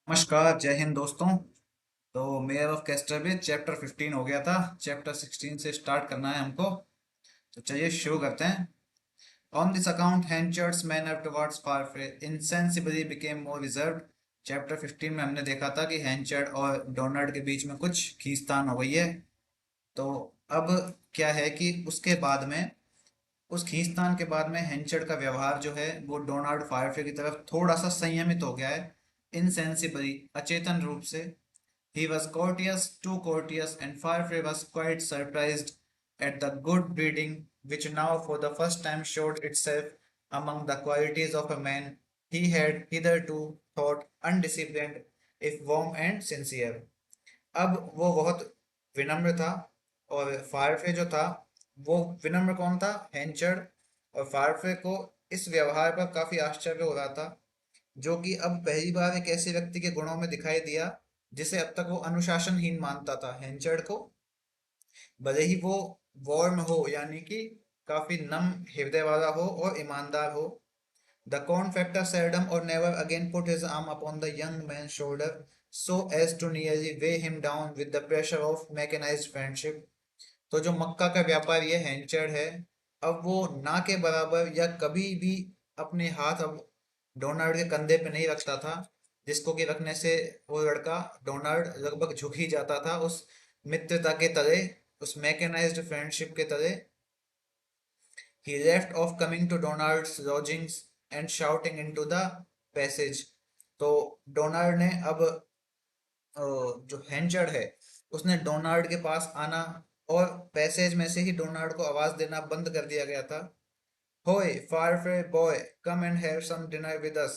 नमस्कार, जय हिंद दोस्तों। तो मेयर ऑफ कैस्टरविच चैप्टर 15 हो गया था। चैप्टर 16 से स्टार्ट करना है हमको। तो चलिए शुरू करते हैं। On this account Henchard's manner towards Farfrae insensibly became more reserved. Chapter 15 में हमने देखा था कि हेंचर्ड और डोनाल्ड के बीच में कुछ खींचतान हो गई है। तो अब क्या है कि उसके बाद में, उस खींचतान के बाद में हेंचर्ड का व्यवहार जो है वो डोनाल्ड फायरफ्रे की तरफ थोड़ा सा संयमित हो गया है। इनसेंसिबली, अचेतन रूप से। He was courteous, too courteous, and Firefly was quite surprised at the good breeding which now for the first time showed itself among the qualities of a man he had hitherto thought undisciplined, if warm and sincere. अब वो बहुत विनम्र था। और फायरफे जो था, वो विनम्र कौन था? हेंचर्ड। और फायरफे को इस व्यवहार पर काफी आश्चर्य हो रहा था, जो कि अब पहली बार एक ऐसे व्यक्ति के गुणों में दिखाई दिया जिसे अब तक वो अनुशासनहीन मानता था। हेंचर्ड को भले ही वो वॉर्म हो, यानी कि काफी नम हृदय वाला हो और ईमानदार हो। The corn factor seldom or never again put his arm upon the young man's shoulder so as to nearly weigh him down with the pressure of mechanized friendship. तो जो मक्का का व्यापारी है, हेंचर्ड है, अब वो ना के बराबर या कभी भी अपने हाथ अब डोनाल्ड के कंधे पे नहीं रखता था, जिसको कि रखने से वो लड़का डोनाल्ड लगभग झुक ही जाता था उस मित्रता के तले, उस मैकेनाइज्ड फ्रेंडशिप के तले। He left off coming to Donald's lodgings and shouting into the passage. तो डोनाल्ड ने अब जो हेंचर्ड है, उसने डोनाल्ड के पास आना और पैसेज में से ही डोनाल्ड को आवाज देना बंद कर दिया गया था। Hoy Farfrae boy, come and have some dinner with us.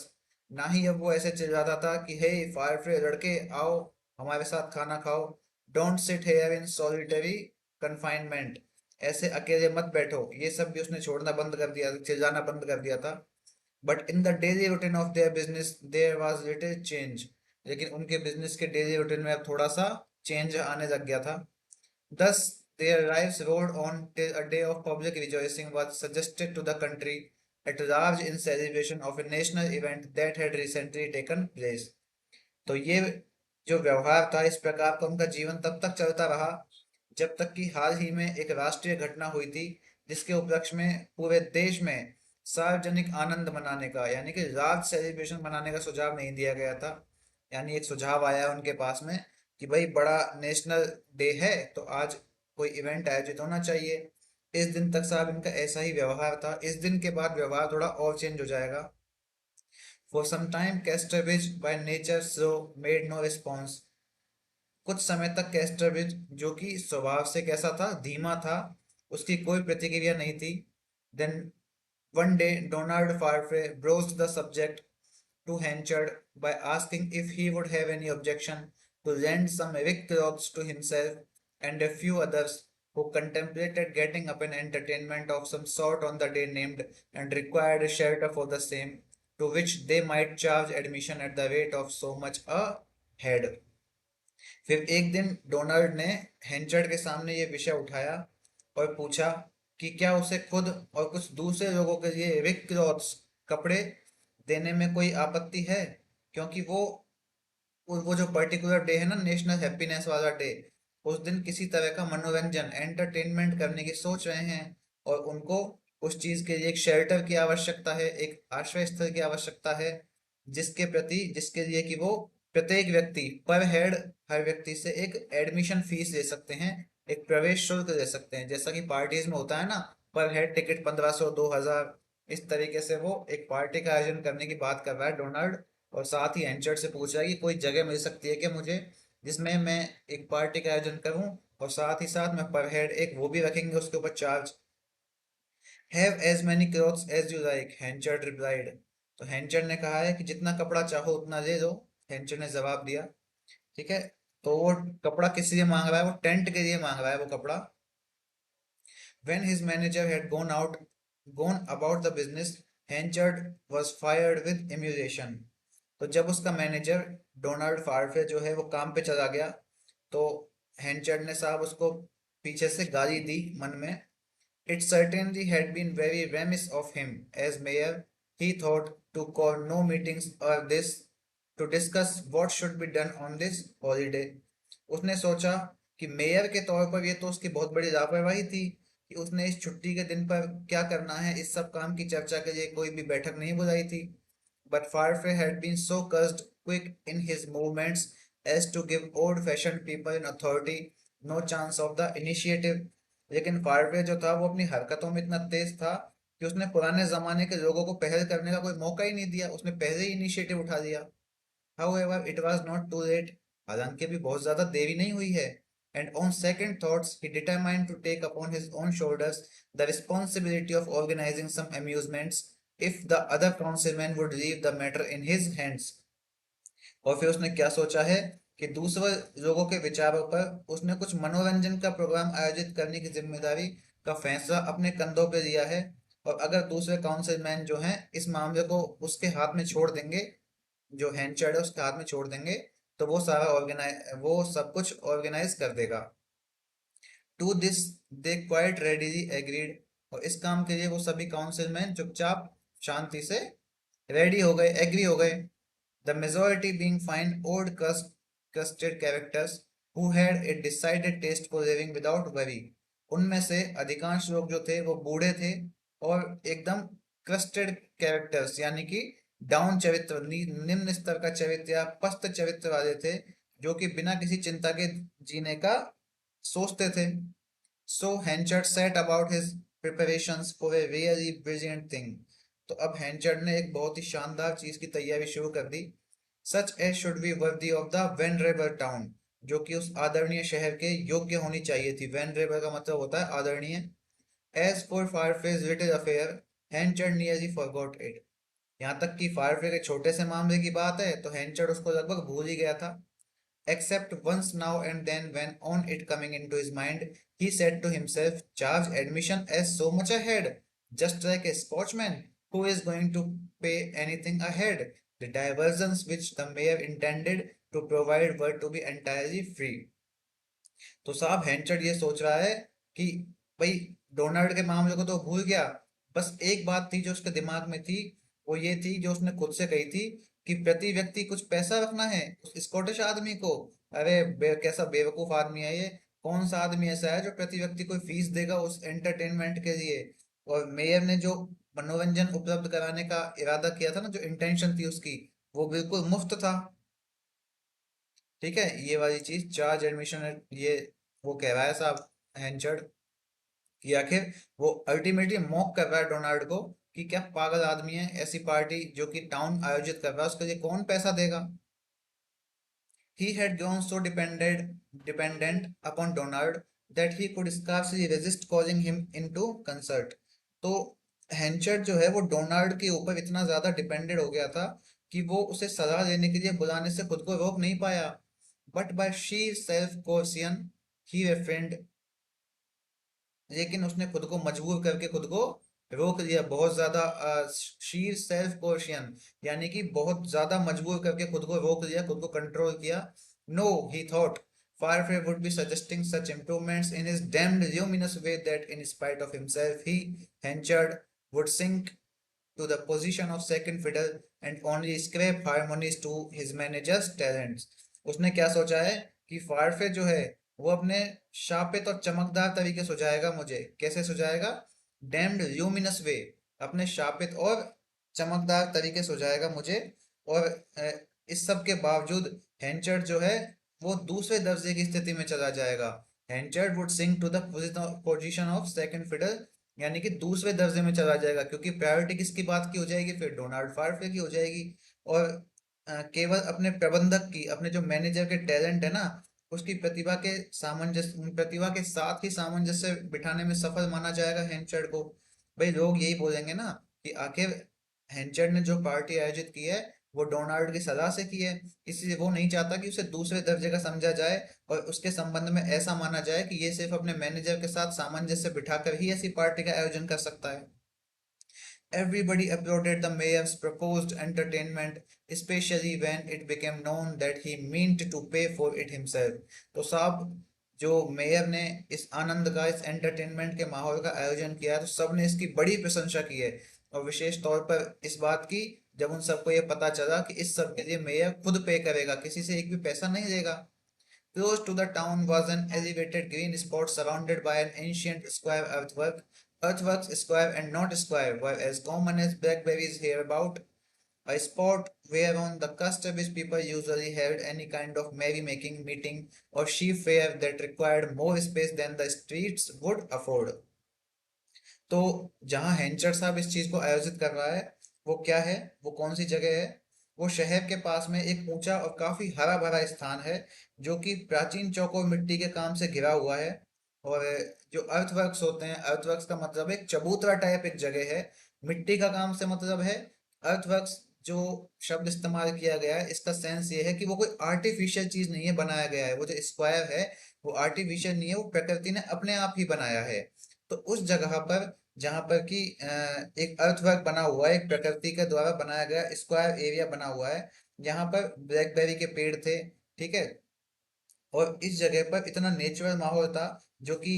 ना ही अब वो ऐसे चिल्लाता था कि हे फायरफ्रे लड़के, आओ हमारे साथ खाना खाओ। Don't sit here in solitary confinement. ऐसे अकेले मत बैठो, ये सब भी उसने छोड़ना बंद कर दिया, चिल्लाना बंद कर दिया था। But in the daily routine of their business there was little change. लेकिन उनके बिजनेस के डेली रूटीन में अब थोड़ा सा चेंज आने लग गया था। Thus, their lives rolled on till a day of public rejoicing was suggested to the country at large in celebration of a national event that had recently taken place. तो ये जो व्यवहार था, इस प्रकार का उनका जीवन तब तक चलता रहा जब तक कि हाल ही में एक राष्ट्रीय घटना हुई थी, जिसके उपलक्ष्य में पूरे देश में सार्वजनिक आनंद मनाने का, यानी कि लार्ज सेलिब्रेशन मनाने का सुझाव नहीं दिया गया था। यानी एक सुझाव आया उनके पास में कि भाई बड़ा नेशनल डे है तो आज कोई इवेंट आयोजित होना चाहिए। इस दिन तक साहब इनका ऐसा ही व्यवहार था। इस दिन के बाद व्यवहार थोड़ा और चेंज हो जाएगा। For some time Casterbridge by nature slow made no response. कुछ समय तक कैस्टरविच, जो कि स्वभाव से कैसा था, धीमा था, उसकी कोई प्रतिक्रिया नहीं थी। Then one day Donald Farfrae broached the subject to Henchard by asking if he would have any objection to lend some wick clothes to himself and a few others who contemplated getting up an entertainment of some sort on the day named and required a shelter for the same, to which they might charge admission at the rate of so much a head. फिर एक दिन Donald ने हेंचर्ड के सामने ये विषय उठाया और पूछा कि क्या उसे खुद और कुछ दूसरे लोगों के लिए रिक क्लॉथ्स, कपड़े देने में कोई आपत्ति है, क्योंकि वो जो पर्टिकुलर डे है ना, नेशनल हैप्पीनेस वाला डे, उस दिन किसी तरह का मनोरंजन, एंटरटेनमेंट करने की सोच रहे हैं और उनको उस चीज के लिए एक शेल्टर की आवश्यकता है, एक आश्रय स्थल की आवश्यकता है, जिसके लिए कि वो प्रत्येक व्यक्ति पर हेड, हर व्यक्ति से एक एडमिशन फीस ले सकते हैं, एक प्रवेश शुल्क ले सकते हैं, जैसा कि पार्टीज में होता है ना, पर हेड टिकट 1500 2000। इस तरीके से वो एक पार्टी का आयोजन करने की बात कर रहा है डोनाल्ड। और साथ ही एंचर्ड से पूछ रहा है कि कोई जगह मिल सकती है कि मुझे, जिसमें मैं एक पार्टी का आयोजन करूं और साथ ही साथ में पर हेड एक वो भी रखेंगे उसके ऊपर charge. Have as many clothes as you like, Henchard replied. तो हेंचर्ड ने कहा है कि जितना कपड़ा चाहो उतना ले लो। हेंचर्ड ने जवाब दिया। ठीक है। तो वो कपड़ा किस लिए मांग रहा है? वो टेंट के लिए मांग रहा है वो कपड़ा। When his manager had gone about the business, Henchard was fired with emulation. तो जब उसका मैनेजर डोनाल्ड फारफे जो है वो काम पे चला गया, तो हेंचर्ड ने साहब उसको पीछे से गाली दी मन में। It certainly had been very remiss of him, as mayor, he thought, to call no meetings or this. To discuss what should be done on this holiday. उसने सोचा कि मेयर के तौर पर ये तो उसकी बहुत बड़ी लापरवाही थी कि उसने इस छुट्टी के दिन पर क्या करना है, इस सब काम की चर्चा के लिए कोई भी बैठक नहीं बुलाई थी। But Farfre had been so cursed quick in his movements as to give old-fashioned people in authority no chance of the initiative। लेकिन फारवे जो था वो अपनी हरकतों में इतना तेज था कि उसने पुराने जमाने के लोगों को पहल करने का कोई मौका ही नहीं दिया, उसने पहले ही इनिशिएटिव उठा लिया। However, it was not too late। हालांकि अभी बहुत ज्यादा देरी नहीं हुई है। And on second thoughts, he determined to take upon his own shoulders the responsibility of organizing some amusements if the other councilmen would leave the matter in his hands। और फिर उसने क्या सोचा है कि दूसरे लोगों के विचारों पर उसने कुछ मनोरंजन का प्रोग्राम आयोजित करने की जिम्मेदारी का फैसला अपने कंधों पे लिया है। और अगर दूसरे काउंसिलमैन जो हैं इस मामले को उसके हाथ में छोड़ देंगे, जो हैंडचर्ड है उसके हाथ में छोड़ देंगे, तो वो सारा वो सब कुछ ऑर्गेनाइज कर देगा। To this they quite readily agreed. और इस काम के लिए वो सभी काउंसिलमैन चुपचाप शांति से रेडी हो गए, एग्री हो गए। The majority being fine old crusted characters who had a decided taste for living without worry. उनमें से अधिकांश लोग जो थे वो बूढ़े थे और एकदम क्रस्टेड कैरेक्टर्स यानी कि डाउन चरित्र, निम्न स्तर का चरित्र या पस्त चरित्र वाले थे, जो कि बिना किसी चिंता के जीने का सोचते थे। So Henchard set about his preparations for a really brilliant thing. तो अब हैंचर्ड ने एक बहुत ही शानदार चीज की तैयारी शुरू कर दी। Such as should be worthy of the venerable town, जो कि उस आदरणीय शहर के योग्य होनी चाहिए थी। वेनरेबल का मतलब होता है आदरणीय। As for Farfrae's little affair, Henchard nearly forgot it. यहाँ तक कि फायरफे के छोटे से मामले की बात है तो हैंचर्ड उसको लगभग भूल ही गया था। Except once now and then when on it coming into his mind, he said to himself, charge admission as so much ahead, just like a Scotchman who is going to pay anything ahead। The diversions which the mayor intended to provide were to be entirely free। तो साहब हैंचर्ड ये सोच रहा है कि भाई Donald के मामले को तो भूल गया, बस एक बात थी जो उसके दिमाग में थी, वो ये थी जो उसने खुद से कही थी कि प्रति व्यक्ति कुछ पैसा रखना है उस स्कॉटिश आदमी को। अरे कैसा बेवकूफ आदमी है ये, कौन सा आदमी ऐसा है जो प्रति व्यक्ति कोई फीस देगा उस एंटरटेनमेंट के लिए। और मेयर ने जो मनोरंजन उपलब्ध कराने का इरादा किया था ना, जो इंटेंशन थी उसकी, वो बिल्कुल मुफ्त था। ठीक है, ये वाली चीज चार्ज एडमिशन, ये वो कह रहा है साहब हैंचर्ड कि आखिर वो अल्टीमेटली मॉक कर रहा है डोनाल्ड को कि क्या पागल आदमी है, ऐसी पार्टी जो कि टाउन आयोजित कर रहा है उसके लिए कौन पैसा देगा। He had grown so dependent upon Donald that he could scarcely resist calling him into concert। तो हैंचर्ड जो है वो डोनाल्ड के ऊपर इतना ज्यादा डिपेंडेंट हो गया था कि वो उसे सलाह देने के लिए बुलाने से खुद को रोक नहीं पाया। But by sheer self coercion he refrained। लेकिन उसने खुद को मजबूर करके खुद को रोक लिया, बहुत ज्यादा शीर सेल्फ कोशियन यानी कि बहुत ज्यादा मजबूर करके खुद को रोक लिया, खुद को कंट्रोल किया। No he thought Firefly would be suggesting such improvements in his damned luminous way that in spite of himself he, Henchard, would sink to the position of second fiddle and only scrape harmonies to his manager's talents। उसने क्या सोचा है कि फायरफे जो है वो अपने शापित और चमकदार तरीके सुझाएगा मुझे। कैसे सुझाएगा? डैम्ड ल्यूमिनस वे, अपने शापित और चमकदार तरीके सुझाएगा मुझे। और इस सब के बावजूद हैंचर्ड जो है वो दूसरे दर्जे की स्थिति में चला जाएगा। Henchard would sink to the position of second fiddle, यानी कि दूसरे दर्जे में चला जाएगा, क्योंकि प्रायोरिटी किसकी बात की हो जाएगी फिर? डोनाल्ड फारफे की हो जाएगी। और केवल अपने प्रबंधक की, अपने जो मैनेजर के टैलेंट है ना, उसकी प्रतिभा के साथ ही सामंजस्य बिठाने में सफल माना जाएगा हैंचर्ड को। भाई लोग यही बोलेंगे ना कि आखिर हैंचर्ड ने जो पार्टी आयोजित की है वो डोनाल्ड की सलाह से की है, इसलिए वो नहीं चाहता कि उसे दूसरे दर्जे का समझा जाए और उसके संबंध में ऐसा माना जाए कि ये सिर्फ अपने मैनेजर के साथ सामंजस्य बिठाकर ही ऐसी पार्टी का आयोजन कर सकता है। Everybody applauded the mayor's proposed entertainment, especially when it became known that he meant to pay for it himself। तो साहब जो मेयर ने इस आनंद का, इस एंटरटेनमेंट के माहौल का आयोजन किया है, तो सबने इसकी बड़ी प्रशंसा की है, और विशेष तौर पर इस बात की जब उन सबको ये पता चला कि इस सब के लिए मेयर खुद पे करेगा, किसी से एक भी पैसा नहीं देगा। Close to the town was an elevated green spot surrounded by an ancient square earthwork. Earthworks, square and not square, were as common as blackberries hereabout. A spot whereon the Customs people usually held any kind of merrymaking meeting or sheep fair that required more space than the streets would afford. तो जहां हेंचर साहब इस चीज को आयोजित कर रहा है, वो क्या है, वो कौन सी जगह है? वो शहर के पास में एक ऊंचा और काफी हरा भरा स्थान है, जो कि प्राचीन चौकोर मिट्टी के काम से घिरा हुआ है। और जो अर्थवर्क्स होते हैं, अर्थवर्क्स का मतलब एक चबूतरा टाइप एक जगह है। मिट्टी का काम से मतलब है अर्थवर्क्स। जो शब्द इस्तेमाल किया गया है, इसका सेंस ये है कि वो कोई आर्टिफिशियल चीज नहीं है, बनाया गया है। वो जो स्क्वायर है, वो आर्टिफिशियल नहीं है, वो प्रकृति ने अपने आप ही बनाया है। तो उस जगह पर जहां पर कि एक अर्थवर्क बना हुआ है, एक प्रकृति के द्वारा बनाया गया स्क्वायर एरिया बना हुआ है, यहाँ पर ब्लैकबेरी के पेड़ थे। ठीक है। और इस जगह पर इतना नेचुरल माहौल था, जो कि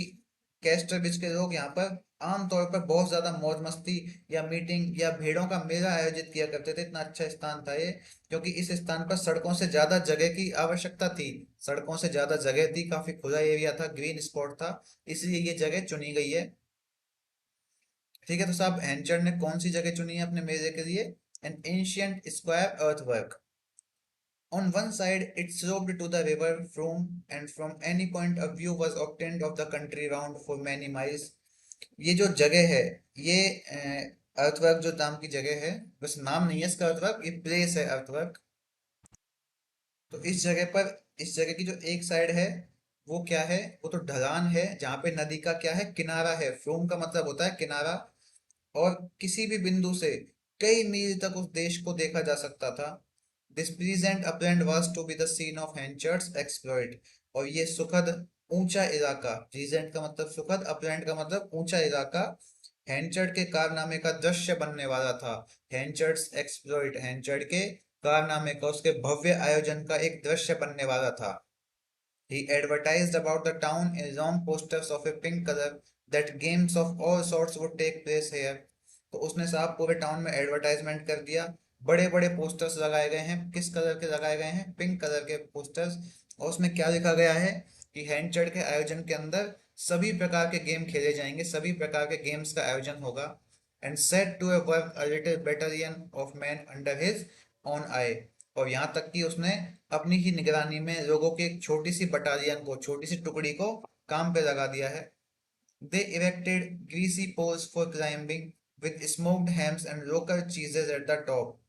कैस्टर बीच के लोग यहाँ पर आमतौर पर बहुत ज्यादा मौज मस्ती या मीटिंग या भीड़ों का मेला आयोजित किया करते थे। इतना अच्छा स्थान था ये, क्योंकि इस स्थान पर सड़कों से ज्यादा जगह की आवश्यकता थी। सड़कों से ज्यादा जगह थी, काफी खुला एरिया था, ग्रीन स्पॉट था, इसलिए ये जगह चुनी गई है। ठीक है, तो साहब हेंचर ने कौन सी जगह चुनी है अपने मेले के लिए? An ancient square earthwork. On one side, it sloped to the river Frome, and from any point of view was obtained of the country round for many miles. ये जो जगह है, ये अर्थवर्क जो नाम की जगह है, बस नाम नहीं है इसका अर्थवर्क, ये प्लेस है अर्थवर्क। तो इस जगह पर, इस जगह की जो एक साइड है, वो क्या है? वो तो ढलान है, जहाँ पे नदी का क्या है, किनारा है। फ्रोम का मतलब होता है किनारा। और किसी भी बिंदु से कई मील तक उस देश को देखा जा सकता था। This pleasant upland was to be the scene of Henchard's exploit. और ये सुखद ऊंचा इलाका, प्लीजेंट का मतलब सुखद, अपलैंड का मतलब ऊंचा इलाका, हेंचर्ड के कारनामे का दृश्य बनने वाला था। हेंचर्ड्स एक्सप्लॉइट, हेंचर्ड के कारनामे का, उसके भव्य आयोजन का एक दृश्य बनने वाला था। He advertised about the town in long posters of a pink color that games of all sorts would take place here. तो उसने साहब पूरे टाउन में एडवर्टाइजमेंट कर दिया। बड़े बड़े पोस्टर्स लगाए गए हैं, किस कलर के लगाए गए हैं? पिंक कलर के पोस्टर्स। और उसमें क्या लिखा गया है कि हैंडचड़ के आयोजन के अंदर सभी प्रकार के गेम खेले जाएंगे, सभी प्रकार के गेम्स का आयोजन होगा। And set to work a little battalion of man under his own eye. और यहाँ तक कि उसने अपनी ही निगरानी में लोगों की एक छोटी सी बटालियन को, छोटी सी टुकड़ी को काम पे लगा दिया है। They erected greasy poles for climbing with smoked hams and local cheeses at the top.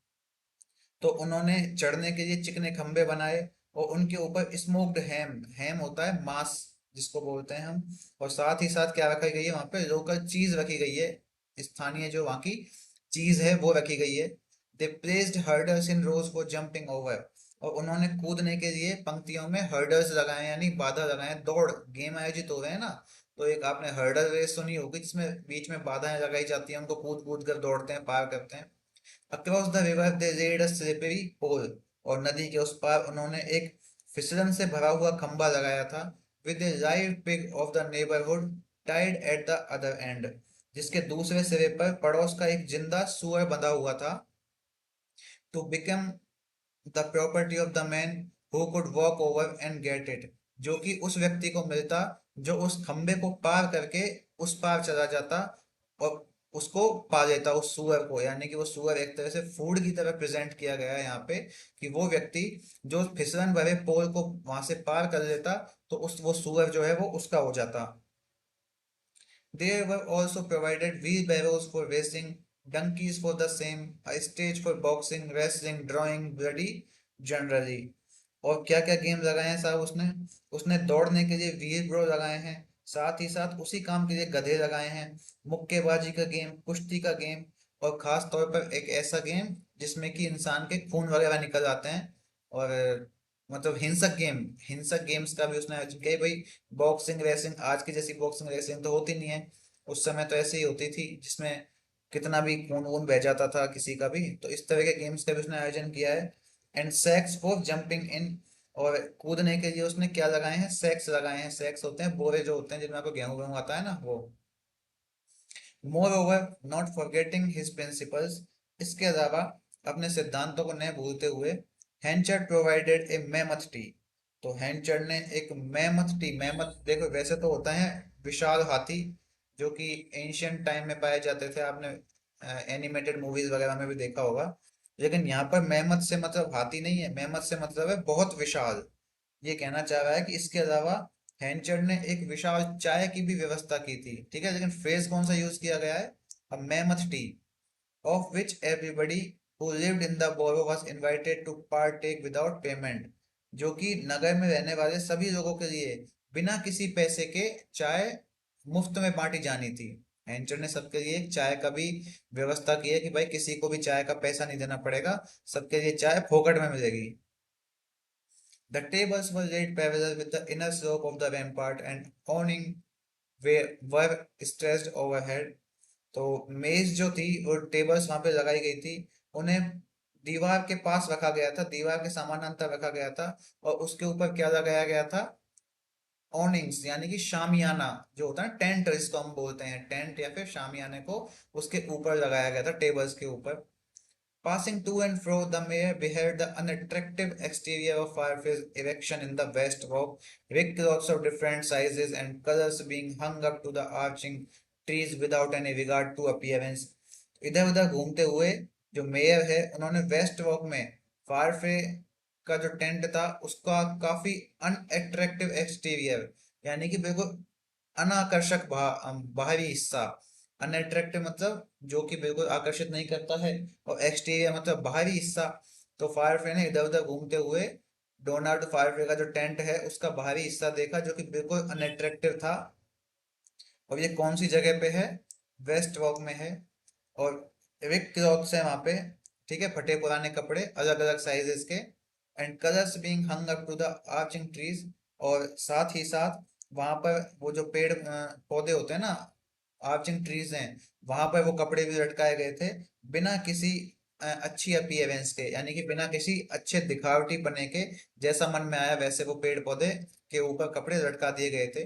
तो उन्होंने चढ़ने के लिए चिकने खंबे बनाए, और उनके ऊपर स्मोक्ड हैम, हैम होता है मांस जिसको बोलते हैं हम। और साथ ही साथ क्या रखी गई है वहां पे? लोकल चीज रखी गई है, स्थानीय जो वहाँ की चीज है वो रखी गई है। They placed hurdles in rows for jumping over. और उन्होंने कूदने के लिए पंक्तियों में हर्डल्स लगाए, यानी बाधा लगाए। दौड़ गेम आयोजित हो रहे हैं ना, तो एक आपने हर्डल रेस सुनी होगी, जिसमें बीच में बाधाएं लगाई जाती हैं, उनको कूद कूद कर दौड़ते हैं, पार करते हैं। Across the river they laid a slippery pole. और नदी के उस पार उन्होंने एक फिसलन से भरा हुआ खंबा लगाया था। With the live pig of the neighbourhood tied at the other and. जिसके दूसरे सिरे पर पड़ोस का एक जिंदा सुअर बंधा हुआ था। To become the property of the man who could walk over and get it. जो कि उस व्यक्ति को मिलता जो उस खंबे को पार करके उस पार चला जाता और उसको पा लेता, उस सुअर को। यानी कि वो सुअर एक तरह से फूड की तरह प्रेजेंट किया गया है यहाँ पे, कि वो व्यक्ति जो फिसलन भरे पोल को वहां से पार कर लेता, तो उस वो सुअर जो है वो उसका हो जाता। There were also provided wheelbarrows for racing, donkeys for the same, a stage for boxing, wrestling, drawing, bloody generally। और क्या क्या गेम लगाए हैं साहब उसने? उसने दौड़ने के लिए व्हील ब्रो लगाए हैं, साथ ही साथ उसी काम के लिए गधे लगाए हैं, मुक्केबाजी का गेम, कुश्ती का गेम, और खास तौर पर एक ऐसा गेम जिसमें कि इंसान के खून वगैरह निकल आते हैं। और मतलब हिंसक गेम, हिंसक गेम्स का भी उसने आयोजन किया भाई। बॉक्सिंग रेसिंग, आज की जैसी बॉक्सिंग रेसिंग तो होती नहीं है, उस समय तो ऐसे ही होती थी, जिसमें कितना भी खून वून बह जाता था किसी का भी। तो इस तरह के गेम्स का भी उसने आयोजन किया है। And sacks for jumping in. और कूदने के लिए उसने क्या लगाए हैं? सैक्स लगाए हैं। सैक्स होते हैं बोरे जो होते हैं, जिनमें आपको गेहूं वेहूं आता है ना, वो। More over, not forgetting his principles. इसके अलावा अपने सिद्धांतों को न भूलते हुए हैंचर्ड प्रोवाइडेड ए मैमथ टी। तो हैंचर्ड ने एक मैमथ टी, मैमथ देखो वैसे तो होता है विशाल हाथी, जो कि एंशियंट टाइम में पाए जाते थे, आपने एनिमेटेड मूवीज वगैरह में भी देखा होगा। लेकिन यहाँ पर मैमथ से मतलब हाथी नहीं है, मैमथ से मतलब है बहुत विशाल। ये कहना चाह रहा है कि इसके अलावा हैंचर्ड ने एक विशाल चाय की भी व्यवस्था की थी, ठीक है। लेकिन फ्रेज कौन सा यूज किया गया है, अ mammoth T, of which everybody who lived in the borough was invited to partake without payment। जो कि नगर में रहने वाले सभी लोगों के लिए बिना किसी पैसे के चाय मुफ्त में बांटी जानी थी। हैंचर ने सबके लिए एक चाय का भी व्यवस्था की है कि भाई किसी को भी चाय का पैसा नहीं देना पड़ेगा, सबके लिए चाय फोकट में मिलेगी। The tables were laid parallel with the inner slope of the rampart and awning were stretched overhead। तो मेज जो थी और टेबल्स वहां पे लगाई गई थी, उन्हें दीवार के पास रखा गया था, दीवार के समानांतर रखा गया था। और उसके ऊपर क्या लगाया गया था, ऑनिंग्स यानी कि शामियाना, जो होता है टेंट जिसको हम बोलते हैं, टेंट या फिर शामियाने को उसके ऊपर लगाया गया था, टेबल्स के ऊपर। Passing to and fro, the mayor beheld the unattractive exterior of fireplace erection in the west walk, with clocks of different sizes and colors being hung up to the arching trees without any regard to appearance। इधर उधर घूमते हुए जो mayor है, उन्होंने waste walk में फायरफे का जो टेंट था उसका काफी अनएट्रैक्टिव एक्सटीरियर, यानी कि बिल्कुल अनाकर्षक बाहरी हिस्सा। अनअट्रैक्टिव मतलब जो कि बिल्कुल आकर्षित नहीं करता है, और एक्सटीरियर मतलब बाहरी हिस्सा। तो फायरफ्रे ने इधर उधर घूमते हुए डोनाल्ड फायरफ्रे का जो टेंट है उसका बाहरी हिस्सा देखा, जो कि बिल्कुल अनअट्रैक्टिव था। और ये कौन सी जगह पे है, वेस्ट वॉक में है। और रिक क्लॉथ्स है वहां पे, ठीक है, फटे पुराने कपड़े अलग अलग साइजेस के। And colours being hung up to the arching trees, और साथ ही साथ वहां पर वो जो पेड़ पौधे होते हैं ना, आर्चिंग ट्रीज हैं, वहां पर वो कपड़े भी लटकाए गए थे, बिना किसी अच्छी अपीयरेंस के, यानी कि बिना किसी अच्छे दिखावटी पने के। जैसा मन में आया वैसे वो पेड़ पौधे के ऊपर कपड़े लटका दिए गए थे।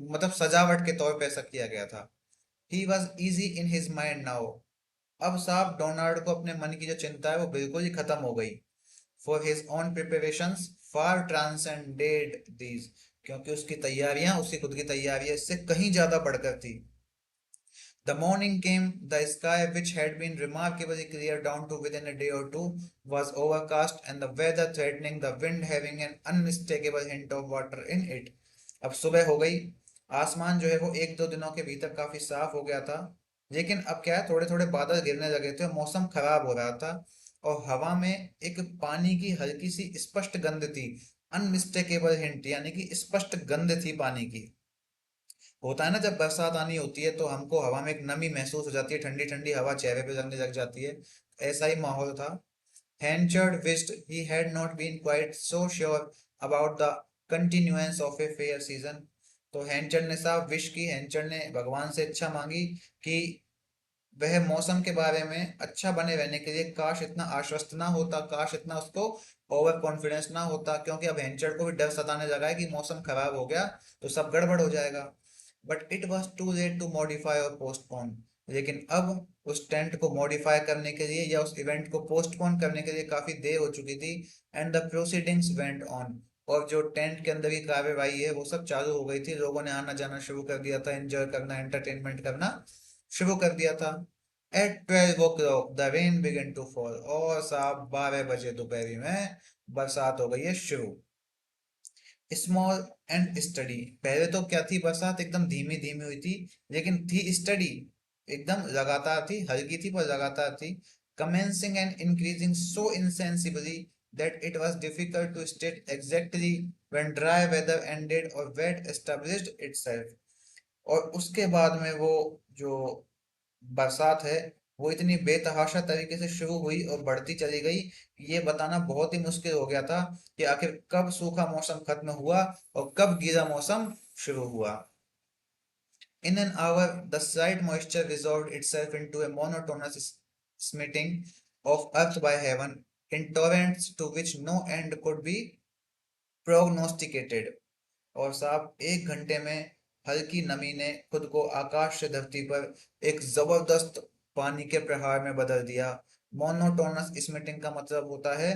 मतलब सजावट के तौर पे ऐसा किया गया था। He was easy in his mind now. अब साहब डोनाल्ड को अपने मन की जो चिंता है वो बिल्कुल ही खत्म हो गई। For his own preparations far transcended these, क्योंकि उसकी तैयारियां, उसकी खुद की तैयारियां इससे कहीं ज्यादा बढ़कर थी। The morning came. The sky, which had been remarkably clear down to within a day or two, was overcast, and the weather threatening, the wind having an unmistakable hint of water in it। अब सुबह हो गई, आसमान जो है वो एक दो दिनों के भीतर काफी साफ हो गया था, लेकिन अब क्या है, थोड़े थोड़े बादल गिरने लगे थे, मौसम खराब हो रहा था। और हवा में एक पानी की हल्की सी स्पष्ट गंध थी, अनमिस्टेकेबल हिंट, यानी कि स्पष्ट गंध थी पानी की। होता है ना, जब बरसात आनी होती है तो हमको हवा में एक नमी महसूस हो जाती है, ठंडी ठंडी हवा चेहरे पे लगने लग जाती है। ऐसा ही माहौल था। Henchard wished he had not been quite so sure about the continuance of a fair season। तो हैंचर्ड ने साहब विश की, हैंचर्ड ने भगवान से इच्छा मांगी कि वह मौसम के बारे में अच्छा बने रहने के लिए काश इतना आश्वस्त ना होता, काश इतना उसको ओवर कॉन्फिडेंस ना होता, क्योंकि अब हैंचर्ड को भी डर सताने लगा है कि मौसम खराब हो गया तो सब गड़बड़ हो जाएगा। But it was too late to modify or postpone. लेकिन अब उस टेंट को मॉडिफाई करने के लिए या उस इवेंट को पोस्टपोन करने के लिए काफी देर हो चुकी थी। And the proceedings went on. और जो टेंट के अंदर की कार्यवाही है वो सब चालू हो गई थी, लोगों ने आना जाना शुरू कर दिया था, एंजॉय करना, एंटरटेनमेंट करना शुरू कर दिया था। At 12 o'clock the rain began to fall. और साहब 12 बजे दोपहरी में बरसात हो गई है शुरू। Small and study. पहले तो क्या थी, बरसात एकदम धीमी धीमी हुई थी, लेकिन थी स्टडी, एकदम लगातार थी, हल्की थी पर लगातार थी। Commencing and increasing so insensibly that it was difficult to state exactly when dry weather ended or wet established itself। और उसके बाद में वो जो बरसात है वो इतनी बेतहाशा तरीके से शुरू हुई और बढ़ती चली गई कि ये बताना बहुत ही मुश्किल हो गया था कि आखिर कब सूखा मौसम खत्म हुआ और कब गीला मौसम शुरू हुआ। In an hour, the slight moisture resolved itself into a monotonous smiting of earth by heaven in torrents to which no end could be prognosticated। और साहब 1 घंटे में हल्की नमी ने खुद को आकाश से धरती पर एक जबरदस्त पानी के प्रहार में बदल दिया। मोनोटोनस इस मीटिंग का मतलब होता है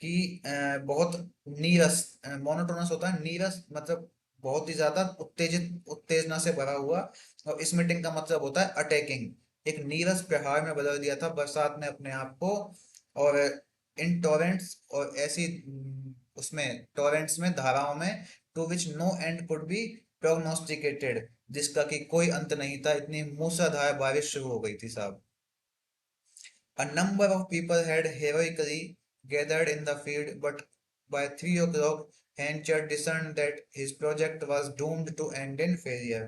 कि बहुत नीरस। मोनोटोनस होता है नीरस, मतलब बहुत ही ज्यादा उत्तेजित, उत्तेजना से भरा हुआ। और इस मीटिंग का मतलब होता है अटैकिंग। एक नीरस प्रहार में बदल दिया था बरसात ने अपने आप को। और इन टॉरेंट्स, और ऐसी उसमें टॉरेंट्स में, धाराओं में, to which no end could be prognosticated, जिसका कि कोई अंत नहीं था, इतनी मूसलाधार बारिश शुरू हो गई थी साहब। A number of people had heroically gathered in the field, but by 3 o'clock, Henchard discerned that his project was doomed to end in failure.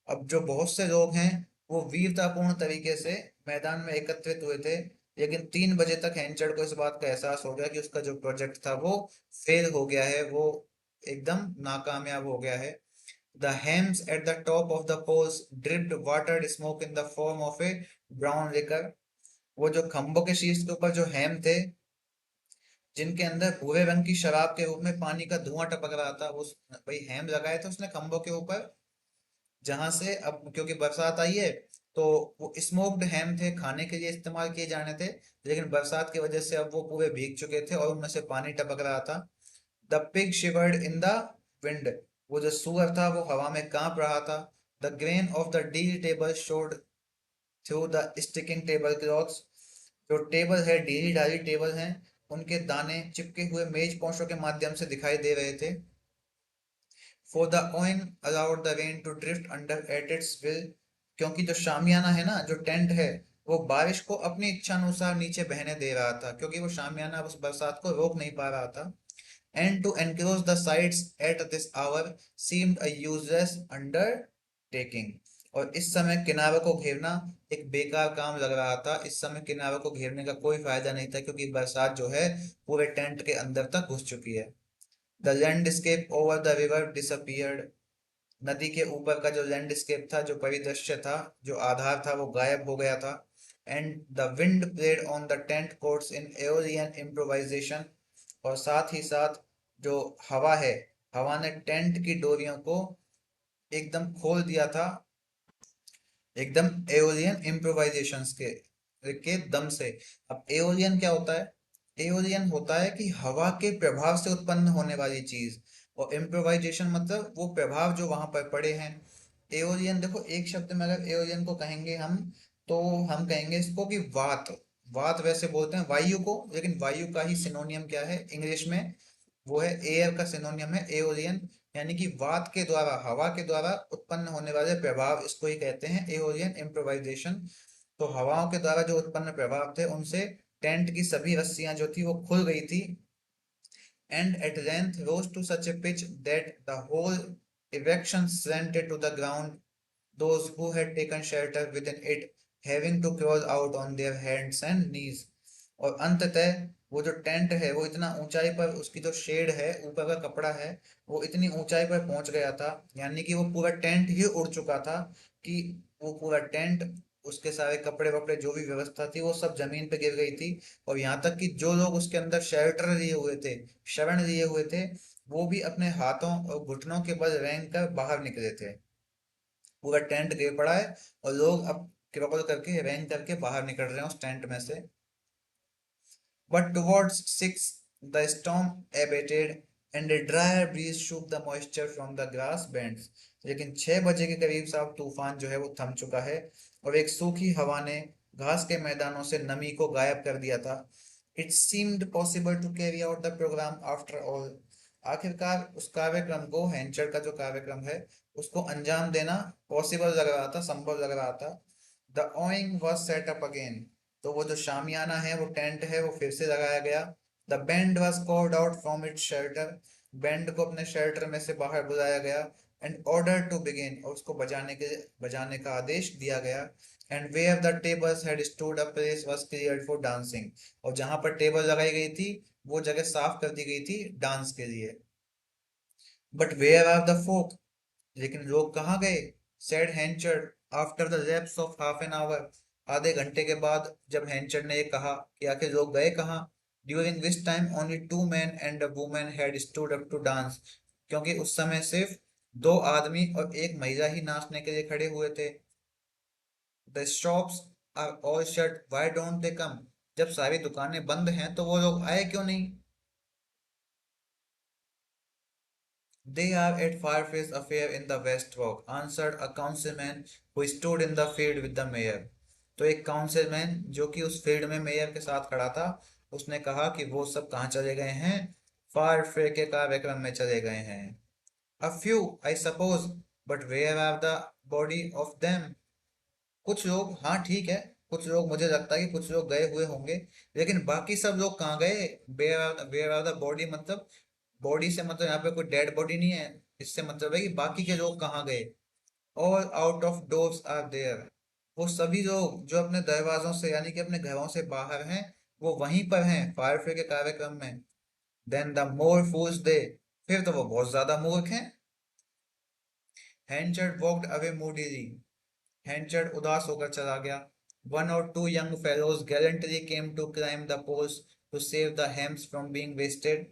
अब जो बहुत से लोग हैं वो वीरतापूर्ण तरीके से मैदान में एकत्रित हुए थे, लेकिन 3 बजे तक हेंचर्ड को इस बात का एहसास हो गया कि उसका जो प्रोजेक्ट था वो फेल हो गया है, वो एकदम नाकामयाब हो गया है। The hams at the top of the poles dripped watered smoke in the form of a brown liquor. वो जो खंभों के शीर्ष के ऊपर जो हैम थे, जिनके अंदर भूरे रंग की शराब के रूप में पानी का धुआं टपक रहा था, उस भाई हैम लगाए थे उसने खंभों के ऊपर, जहां से अब क्योंकि बरसात आई है तो वो स्मोक्ड हैम थे, खाने के लिए इस्तेमाल किए जाने थे, लेकिन बरसात की वजह से अब वो पूरे भीग चुके थे और उनमें से पानी टपक रहा था। The pig शिवर्ड in the wind, वो जो सुअर था वो हवा में कांप रहा था। The grain of the deal table showed through the sticking table clothes, जो टेबल है, ढीली ढाली टेबल हैं, उनके दाने चिपके हुए मेज पोंछों के माध्यम से दिखाई दे रहे थे। For the awning allowed the rain to drift under at its will, क्योंकि जो शामियाना है ना, जो टेंट है, वो बारिश को अपनी इच्छा अनुसार नीचे बहने दे रहा था, क्योंकि वो शामियाना उस बरसात को रोक नहीं पा रहा था। And to enclose the sides at this hour seemed a useless undertaking, और इस समय किनारों को घेरना एक बेकार काम लग रहा था। इस समय किनारों को घेरने का कोई फायदा नहीं था, क्योंकि बरसात जो है पूरे टेंट के अंदर तक घुस चुकी है। The landscape over the river disappeared, नदी के ऊपर का जो लैंडस्केप था, जो परिदृश्य था, जो आधार था, वो गायब हो गया था। And the wind played on the tent courts in aeolian improvisation, और साथ ही साथ जो हवा है, हवा ने टेंट की डोरियों को एकदम खोल दिया था, एकदम एओलियन इम्प्रोवाइजेशंस के दम से। अब एओलियन क्या होता है? एओलियन होता है कि हवा के प्रभाव से उत्पन्न होने वाली चीज, और इम्प्रोवाइजेशन मतलब वो प्रभाव जो वहां पर पड़े हैं। एओलियन देखो, एक शब्द में अगर एओलियन को कहेंगे हम, तो हम कहेंगे इसको कि वात। वात वैसे बोलते हैं वायु को, लेकिन वायु का ही सिनोनियम क्या है इंग्लिश में? वो है एयर का सिनोनियम है एओलियन। यानी कि वात के द्वारा, हवा के द्वारा उत्पन्न होने वाले प्रभाव, इसको ही कहते हैं एओलियन इम्प्रोवाइजेशन। तो हवाओं के द्वारा जो उत्पन्न प्रभाव थे, उनसे टेंट की सभी रस्सियां जो थी वो खुल गई थी, and at length rose to such a pitch that the whole erection slanted to the ground, those who had taken shelter within it having to crawl out on their hands and knees। और अंततः वो जो tent है वो इतना ऊंचाई पर, उसकी जो शेड है, ऊपर का कपड़ा है, वो इतनी ऊंचाई पर पहुंच गया था, यानी कि वो पूरा टेंट ही उड़ चुका था, कि वो पूरा टेंट, उसके सारे कपड़े वपड़े, जो भी व्यवस्था थी, वो सब जमीन पे गिर गई थी। और यहाँ तक कि जो लोग उसके अंदर शेल्टर लिए हुए थे, शरण लिए हुए थे, वो भी अपने हाथों और घुटनों के बल रेंग कर बाहर निकले थे। पूरा टेंट गिर पड़ा है और लोग अब क्रॉल करके, रेंग करके बाहर निकल रहे हैं उस टेंट में से। But towards 6 the storm abated and a drier breeze shook the moisture from the grass bands। लेकिन 6 बजे के करीब साहब तूफान जो है वो थम चुका है, और एक सूखी हवा ने घास के मैदानों से नमी को गायब कर दिया था। It seemed possible to carry out the program after all। आखिरकार उस कार्यक्रम को, हेंचर का जो कार्यक्रम है, उसको अंजाम देना पॉसिबल लग रहा था, संभव लग रहा था। The awning was set up again, तो वो जो शामियाना है, वो टेंट है, वो फिर से लगाया गया। The band was called out from its shelter, band को अपने शेल्टर में से बाहर बुलाया गया। एंड ऑर्डर टू बिगिन, और उसको बजाने का आदेश दिया गया। And where the tables had stood a place was cleared for dancing, और जहां पर टेबल लगाई गई थी, वो जगह साफ कर दी गई थी डांस के लिए। But where are the folk, लेकिन लोग कहाँ गए? Said Henchard after the lapse of half an hour, आधे घंटे के बाद जब हैंचर्ड ने ये कहा कि आखिर लोग गए कहाँ। During this time only 2 men and a woman had stood up to dance, क्योंकि उस समय सिर्फ 2 आदमी और एक महिला ही नाचने के लिए खड़े हुए थे। The shops are all shut, why don't they come, जब सारी दुकानें बंद हैं तो वो लोग आए क्यों नहीं? They are at Fireface affair in the West Walk, answered a councilman who stood in the field with the mayor. तो एक काउंसिलमैन जो कि उस फील्ड में मेयर के साथ खड़ा था, उसने कहा कि वो सब कहाँ चले गए हैं? फायरफेयर के कार्यक्रम में चले गए हैं। A few, I suppose, but where are the body of them? कुछ लोग, हाँ ठीक है, कुछ लोग, मुझे लगता है कि कुछ लोग गए हुए होंगे, लेकिन बाकी सब लोग कहाँ गए? वेयर आर द बॉडी, मतलब बॉडी से मतलब यहाँ पे कोई डेड बॉडी नहीं है, इससे मतलब है कि बाकी के लोग कहाँ गए? All out of doors are there, वो सभी लोग जो अपने दरवाजों से यानी कि अपने घरों से बाहर हैं, वो वहीं पर हैं फायरफेयर के कार्यक्रम में। देन द मोर फूल्स दे, फिर तो वो बहुत ज्यादा मूर्ख हैं। हैंचर्ड वॉक्ड अवे मूडीली, हैंचर्ड उदास होकर चला गया। One or two young fellows gallantly came to climb the poles to save the hams from being wasted.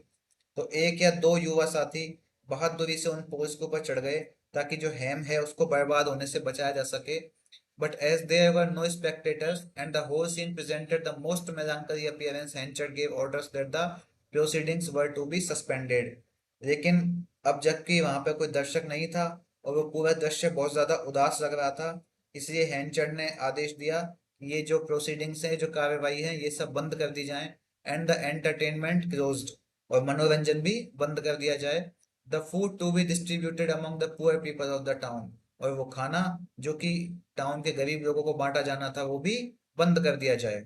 तो एक या दो युवा साथी बहादुरी से उन पोल्स के ऊपर चढ़ गए ताकि जो हैम है उसको बर्बाद होने से बचाया जा सके। But as there were no spectators and the whole scene presented the most melancholy appearance, Henchard gave orders that the proceedings were to be suspended. लेकिन अब जबकि वहां पे कोई दर्शक नहीं था और वो पूरा दृश्य बहुत ज्यादा उदास लग रहा था, इसलिए हैंचर्ड ने आदेश दिया कि ये जो प्रोसीडिंग्स है, जो कार्यवाही है, ये सब बंद कर दी जाए। एंड द एंटरटेनमेंट क्लोज्ड, और मनोरंजन भी बंद कर दिया जाए। The food to be distributed among the poor people of the town, और वो खाना जो कि टाउन के गरीब लोगों को बांटा जाना था वो भी बंद कर दिया जाए।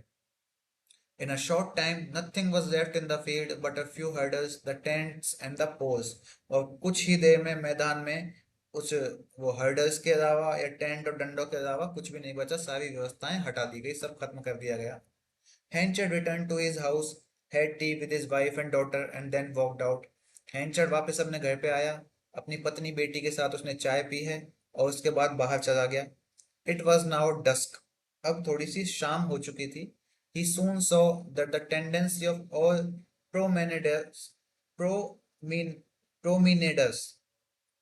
In a short time, nothing was left in the field but a few hurdles, the tents and the poles. और कुछ ही देर में मैदान में उस वो हर्डल्स के अलावा या टेंट और डंडों के अलावा कुछ भी नहीं बचा, सारी व्यवस्थाएं हटा दी गई, सब खत्म कर दिया गया। Henchard returned to his house, had tea with his wife and daughter, and then walked out. Henchard वापस अपने घर पे आया, अपनी पत्नी बेटी के साथ उसने चाय पी है और उसके बाद बाहर चला गया। It was now dusk. अब थोड़ी सी शाम हो चुकी थी। He soon saw that the tendency of all promenaders, promen, promenaders,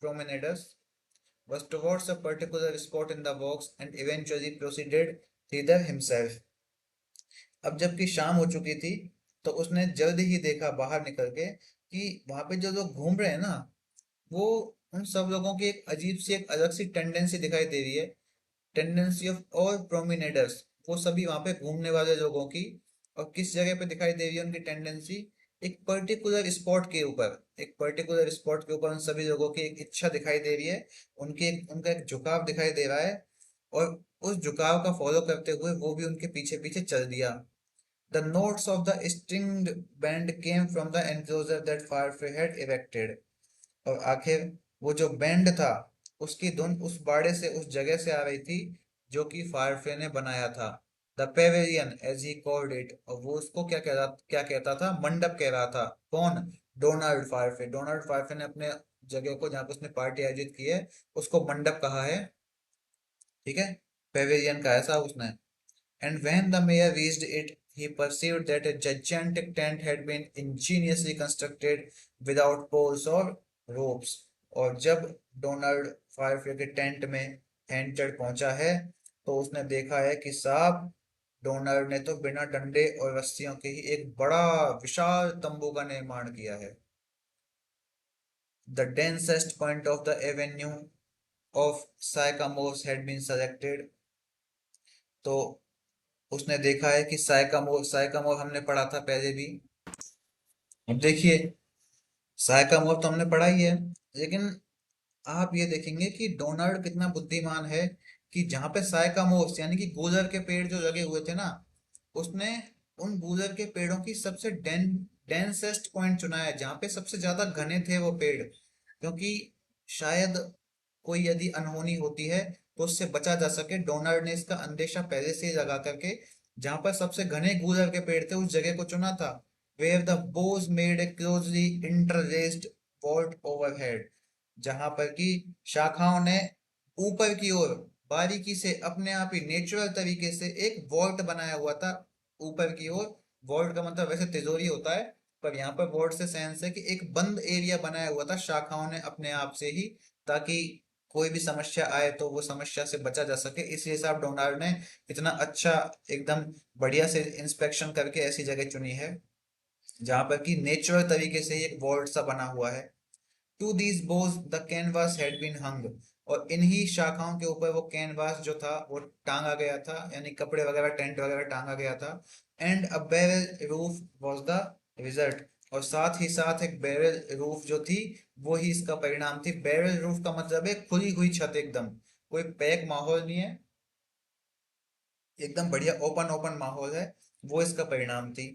promenaders was towards a particular spot in the walks and eventually proceeded thither himself. अब जबकि शाम हो चुकी थी तो उसने जल्द ही देखा बाहर निकल के कि वहां पे जो लोग घूम रहे हैं ना, वो उन सब लोगों की एक अजीब सी, एक अलग सी टेंडेंसी दिखाई दे रही है। टेंडेंसी ऑफ ऑल प्रोमिनेटर्स, वो सभी वहां पे घूमने वाले लोगों की। और किस जगह पे दिखाई दे रही है उनकी टेंडेंसी? एक पर्टिकुलर स्पॉट के ऊपर, एक पर्टिकुलर स्पॉट के ऊपर उन सभी लोगों की एक इच्छा दिखाई दे रही है, उनका एक झुकाव दिखाई दे रहा है, और उस झुकाव का फॉलो करते हुए वो भी उनके पीछे पीछे चल दिया। The notes of the stringed band came from the enclosure that Firefly had erected. और आखिर वो जो बैंड था उसकी धुन उस बाड़े से, उस जगह से आ रही थी जो कि फायरफ्ले ने बनाया था। The pavilion as he called it, और वो उसको क्या कहता था? मंडप कह रहा था। कौन? डोनाल्ड फायरफ्ले। डोनाल्ड फायरफ्ले ने अपने जगह को जहाँ पे उसने पार्टी आयोजित की है उसको मंडप कहा है, ठीक है, पेवेलियन कहा है साहब उसने। And when the mayor reached it, he perceived that a gigantic tent had been ingeniously constructed without poles or ropes. और जब डोनाल्ड फायरफ्ले के टेंट में हैंचर्ड पहुंचा है तो उसने देखा है कि साहब डोनाल्ड ने तो बिना डंडे और रस्सियों के ही एक बड़ा विशाल तंबू का निर्माण किया है। The densest point of the avenue of sycamores had been selected. तो उसने देखा है कि साइकामोर, साइकामोर हमने पढ़ा था पहले भी। अब देखिए, साइकामोर तो हमने पढ़ा ही है, लेकिन आप ये देखेंगे कि डोनाल्ड कितना बुद्धिमान है कि जहां पे साइकामोर्स यानी कि गूलर के पेड़ जो लगे हुए थे ना, उसने उन गूलर के पेड़ों की सबसे डेंसेस्ट पॉइंट चुना है, जहां पे सबसे ज्यादा घने थे वो पेड़, क्योंकि शायद कोई यदि अनहोनी होती है तो उससे बचा जा सके। डोनाल्ड ने इसका अंदेशा पहले से ही लगा करके जहां पर सबसे घने गूलर के पेड़ थे उस जगह को चुना था। Where the boughs made a closely interlaced vault overhead, जहां पर की शाखाओं ने ऊपर की ओर बारीकी से अपने आप ही नेचुरल तरीके से एक वॉल्ट बनाया हुआ था ऊपर की ओर। वॉल्ट का मतलब वैसे तिजोरी होता है, पर यहाँ पर वॉल्ट से सेंस है कि एक बंद एरिया बनाया हुआ था शाखाओं ने अपने आप से ही, ताकि कोई भी समस्या आए तो वो समस्या से बचा जा सके, इस हिसाब डोनाल्ड ने इतना अच्छा एकदम बढ़िया से इंस्पेक्शन करके ऐसी जगह चुनी है जहां पर कि नेचुरल तरीके से एक वॉल्ट सा बना हुआ है। To these boughs the canvas had been hung, और इन्हीं शाखाओं के ऊपर वो कैनवास जो था वो टांगा गया था, यानी कपड़े वगैरह टेंट वगैरह टांगा गया था। And a barrel roof was the result, और साथ ही साथ एक बैरल रूफ जो थी वो ही इसका परिणाम थी। बैरल रूफ का मतलब है खुली हुई छत, एकदम कोई पैक माहौल नहीं है, एकदम बढ़िया ओपन ओपन माहौल है, वो इसका परिणाम थी।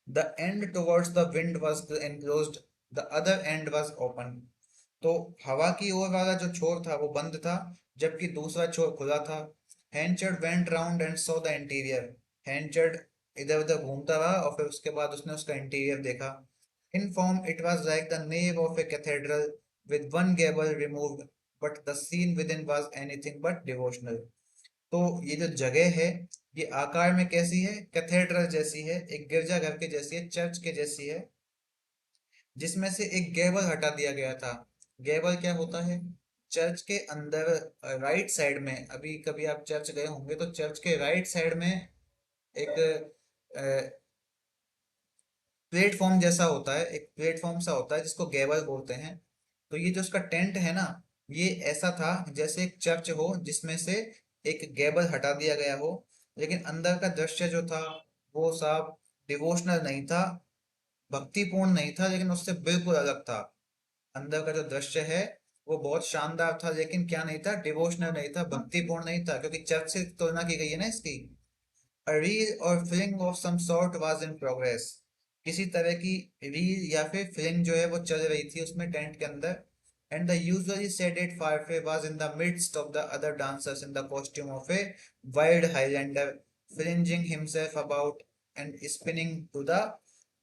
The end towards the wind was enclosed, the other and was open, तो हवा की ओर वाला जो छोर था वो बंद था, जबकि दूसरा छोर खुला था। Henchard went round and saw the interior, Henchard इधर उधर घूमता रहा और फिर उसके बाद उसने उसका इंटीरियर देखा। In form it was like the nave of a cathedral with one gable removed, but the scene within was anything but devotional. तो ये जो जगह है ये आकार में कैसी है, कैथेड्रल जैसी है, एक गिरजाघर के जैसी है, चर्च के जैसी है, जिसमें से एक गैबल हटा दिया गया था। गैबल क्या होता है, चर्च के अंदर राइट साइड में, अभी कभी आप चर्च गए होंगे तो चर्च के राइट साइड में एक प्लेटफॉर्म जैसा होता है, एक प्लेटफॉर्म सा होता है जिसको गैबल बोलते हैं। तो ये जो उसका टेंट है ना, ये ऐसा था जैसे एक चर्च हो जिसमें से एक गैबल हटा दिया गया हो, लेकिन अंदर का दृश्य जो था वो साफ डिवोशनल नहीं था, भक्तिपूर्ण नहीं था, लेकिन उससे बिल्कुल अलग था। अंदर का जो दृश्य है वो बहुत शानदार था, लेकिन क्या नहीं था, डिवोशनल नहीं था, भक्तिपूर्ण नहीं था, क्योंकि चर्च से तुलना की गई है ना इसकी। A reel or filling of some sort was in progress, किसी तरह की रील या फिर फिलिंग जो है वो चल रही थी उसमें टेंट के अंदर। And the usually sedate Firefly was in the midst of the other dancers in the costume of a wild Highlander, flinging himself about and spinning to the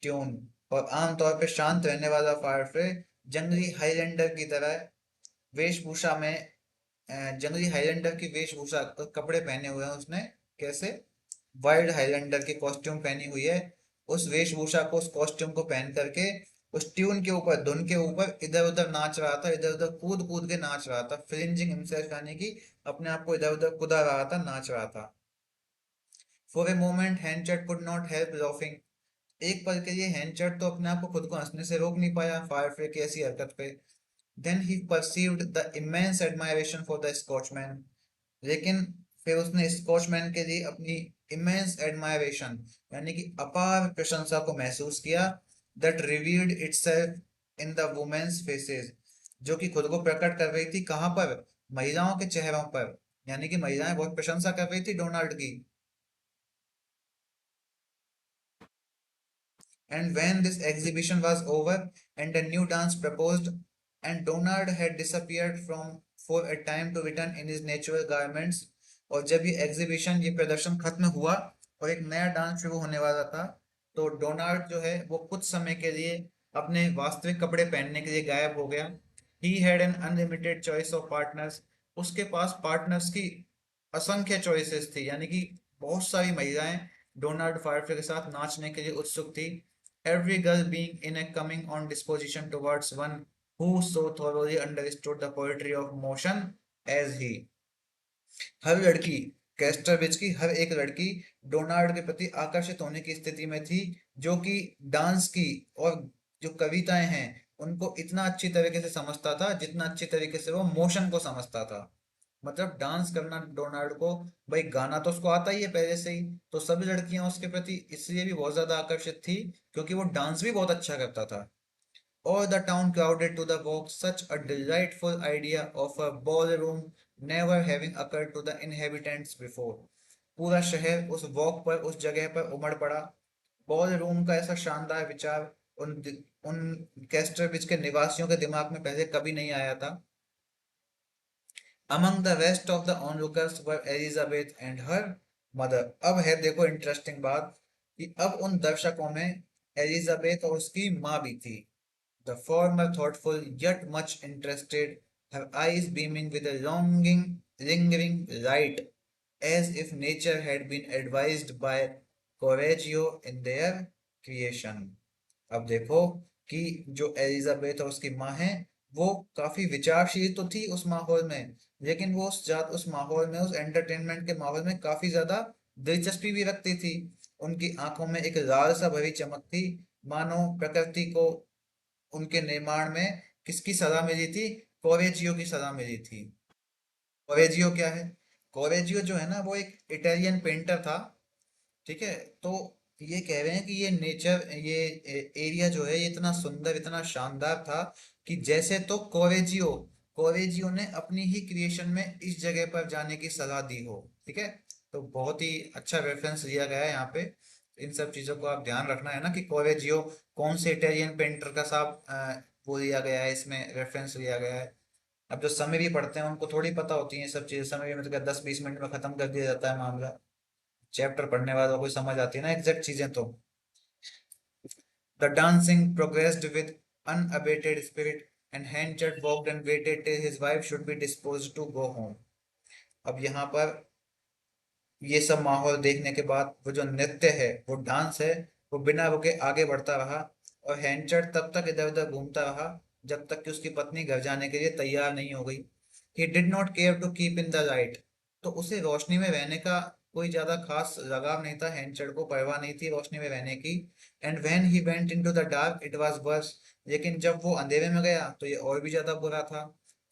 tune। और आमतौर पे शांत रहने वाला फायरफ्ले जंगली हाईलैंडर की तरह वेशभूषा में, जंगली हाईलैंडर की वेशभूषा कपड़े पहने हुए हैं उसने। कैसे, वाइल्ड हाईलैंडर की कॉस्ट्यूम पहनी हुई है, उस वेशभूषा को, उस कॉस्ट्यूम को पहन करके उस ट्यून के ऊपर, धुन के ऊपर इधर उधर नाच रहा था, इधर उधर कूद कूद के नाच रहा था। फ्लिंजिंग हिमसेल्फ यानी कि अपने आप को इधर उधर कुदा रहा था, नाच रहा था। For a moment Henchard could not help laughing, एक पल के लिए हैंचर्ड तो अपने आप को खुद को हंसने से रोक नहीं पाया फायरफ्ले की ऐसी हरकत पे। Then he perceived the immense admiration for the Scotchman, लेकिन फिर उसने स्कॉचमैन के लिए अपनी इमेंस एडमायरेशन यानी कि अपार प्रशंसा को महसूस किया। That revealed itself in the women's faces, जो कि खुद को प्रकट कर रही थी कहाँ पर, महिलाओं के चेहरों पर, यानी कि महिलाएं बहुत प्रशंसा कर रही थी डोनाल्ड की। And when this exhibition was over and a new dance proposed, and Donald had disappeared from for a time to return in his natural garments, और जब ये एग्जीबिशन, ये प्रदर्शन खत्म हुआ और एक नया डांस शुरू होने वाला था, तो डोनाल्ड जो है वो कुछ समय के लिए अपने वास्तविक कपड़े पहनने के लिए गायब हो गया। He had an unlimited choice of partners, उसके पास पार्टनर्स की असंख्य चॉइसेस थी, यानी कि बहुत सारी महिलाएं डोनाल्ड फायरफ्ले के साथ नाचने के लिए उत्सुक थी। Every girl being in a coming on disposition towards one who so thoroughly understood the poetry of motion as he। हर लड़की, कैस्टरविच की हर एक लड़की डोनाल्ड के प्रति आकर्षित होने की स्थिति में थी, जो कि डांस की और जो कविताएं हैं उनको इतना अच्छी तरीके से समझता था जितना अच्छी तरीके से वो मोशन को समझता था। मतलब डांस करना डोनाल्ड को, भाई गाना तो उसको आता ही है पहले से ही, तो सभी लड़कियां उसके प्रति इसलिए भी बहुत ज्यादा आकर्षित थी क्योंकि वो डांस भी बहुत अच्छा करता था। All the town crowded to the walk, such a delightful idea of a ballroom never having occurred to the inhabitants before। पूरा शहर उस वॉक पर, उस जगह पर उमड़ पड़ा। बॉल रूम का ऐसा शानदार विचार उन उन कैस्टरविच के निवासियों के दिमाग में पहले कभी नहीं आया था। Among the rest of the onlookers were Elizabeth and her mother। अब है देखो इंटरेस्टिंग बात कि अब उन दर्शकों में एलिजाबेथ और उसकी माँ भी थी। The former thoughtful yet much interested, her eyes beaming with a longing, lingering light, as if nature had been advised by Correggio in their creation। अब देखो कि जो एलिजाबेथ और उसकी माँ है वो काफी विचारशील तो थी उस माहौल में, लेकिन वो उस माहौल में, उस एंटरटेनमेंट के माहौल में काफी ज्यादा दिलचस्पी भी रखती थी। उनकी आंखों में एक लाल सा भरी चमक थी, मानो प्रकृति को उनके निर्माण में किसकी सलाह मिली थी? कोरेजियो की सलाह मिली थी। कोरेजियो क्या है? कोरेजियो जो है ना, वो एक इटालियन पेंटर था। ठीक है। तो ये कह रहे हैं कि ये नेचर, ये एरिया जो है, ये इतना सुंदर, इतना शानदार था कि जैसे तो कोरेजियो कोरेजियो ने अपनी ही क्रिएशन में इस जगह पर जाने की सलाह दी हो। ठीक है। तो बहुत ही अच्छा रेफरेंस लिया गया है यहाँ पे। इन सब चीजों को आप ध्यान रखना है ना, कि कोरेजियो कौन से इटालियन पेंटर का साहब वो लिया गया है, इसमें रेफरेंस लिया गया है। अब जो समय भी पढ़ते हैं उनको थोड़ी पता होती है ये सब चीजें। समय में तो क्या 10-20 मिनट में खत्म कर दिया जाता है मामला। चैप्टर पढ़ने वालों को समझ आती है ना एग्जैक्ट चीजें तो। The dancing progressed with unabated spirit, and Hanchard walked and waited till his wife should be disposed to go home. अब यहाँ पर ये सब माहौल देखने के बाद वो जो नृत्य है, वो डांस है, वो बिना रुके आगे बढ़ता रहा। और हैंचर्ड तब तक इधर उधर घूमता रहा जब तक कि उसकी पत्नी घर जाने के लिए तैयार नहीं हो गई। He did not care to keep in the light. तो उसे रोशनी में रहने का कोई ज्यादा खास लगाव नहीं था, हैंचर्ड को परवाह नहीं थी रोशनी में रहने की। And when he went into the dark it was worse. लेकिन जब वो अंधेरे में गया तो ये और भी ज्यादा बुरा था।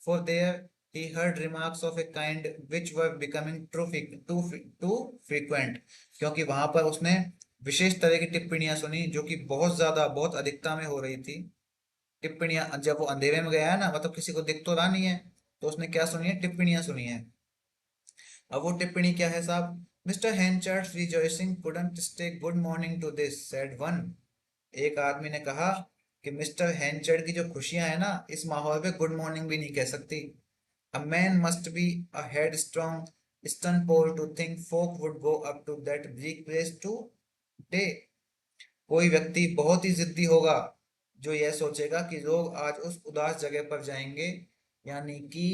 For their he heard remarks of a kind which were becoming too frequent। क्योंकि वहां पर उसने विशेष तरह की टिप्पणियां सुनी जो कि बहुत ज्यादा, बहुत अधिकता में हो रही थी। टिप्पणियां, जब वो अंधेरे में गया है ना, मतलब किसी को दिख तो रहा नहीं है, तो उसने क्या सुनी है? टिप्पणियां सुनी है। अब वो टिप्पणी क्या है साहब? Mr Henchard's rejoicing couldn't stay good morning to this sad one. एक आदमी ने कहा कि मिस्टर हैंचर्ड की जो खुशियां है ना, इस माहौल पे गुड मॉर्निंग भी नहीं कह सकती। A man must be a headstrong stun pole to think folk would go up to that bleak place today। कोई व्यक्ति बहुत ही जिद्दी होगा जो यह सोचेगा कि लोग आज उस उदास जगह पर जाएंगे। यानी कि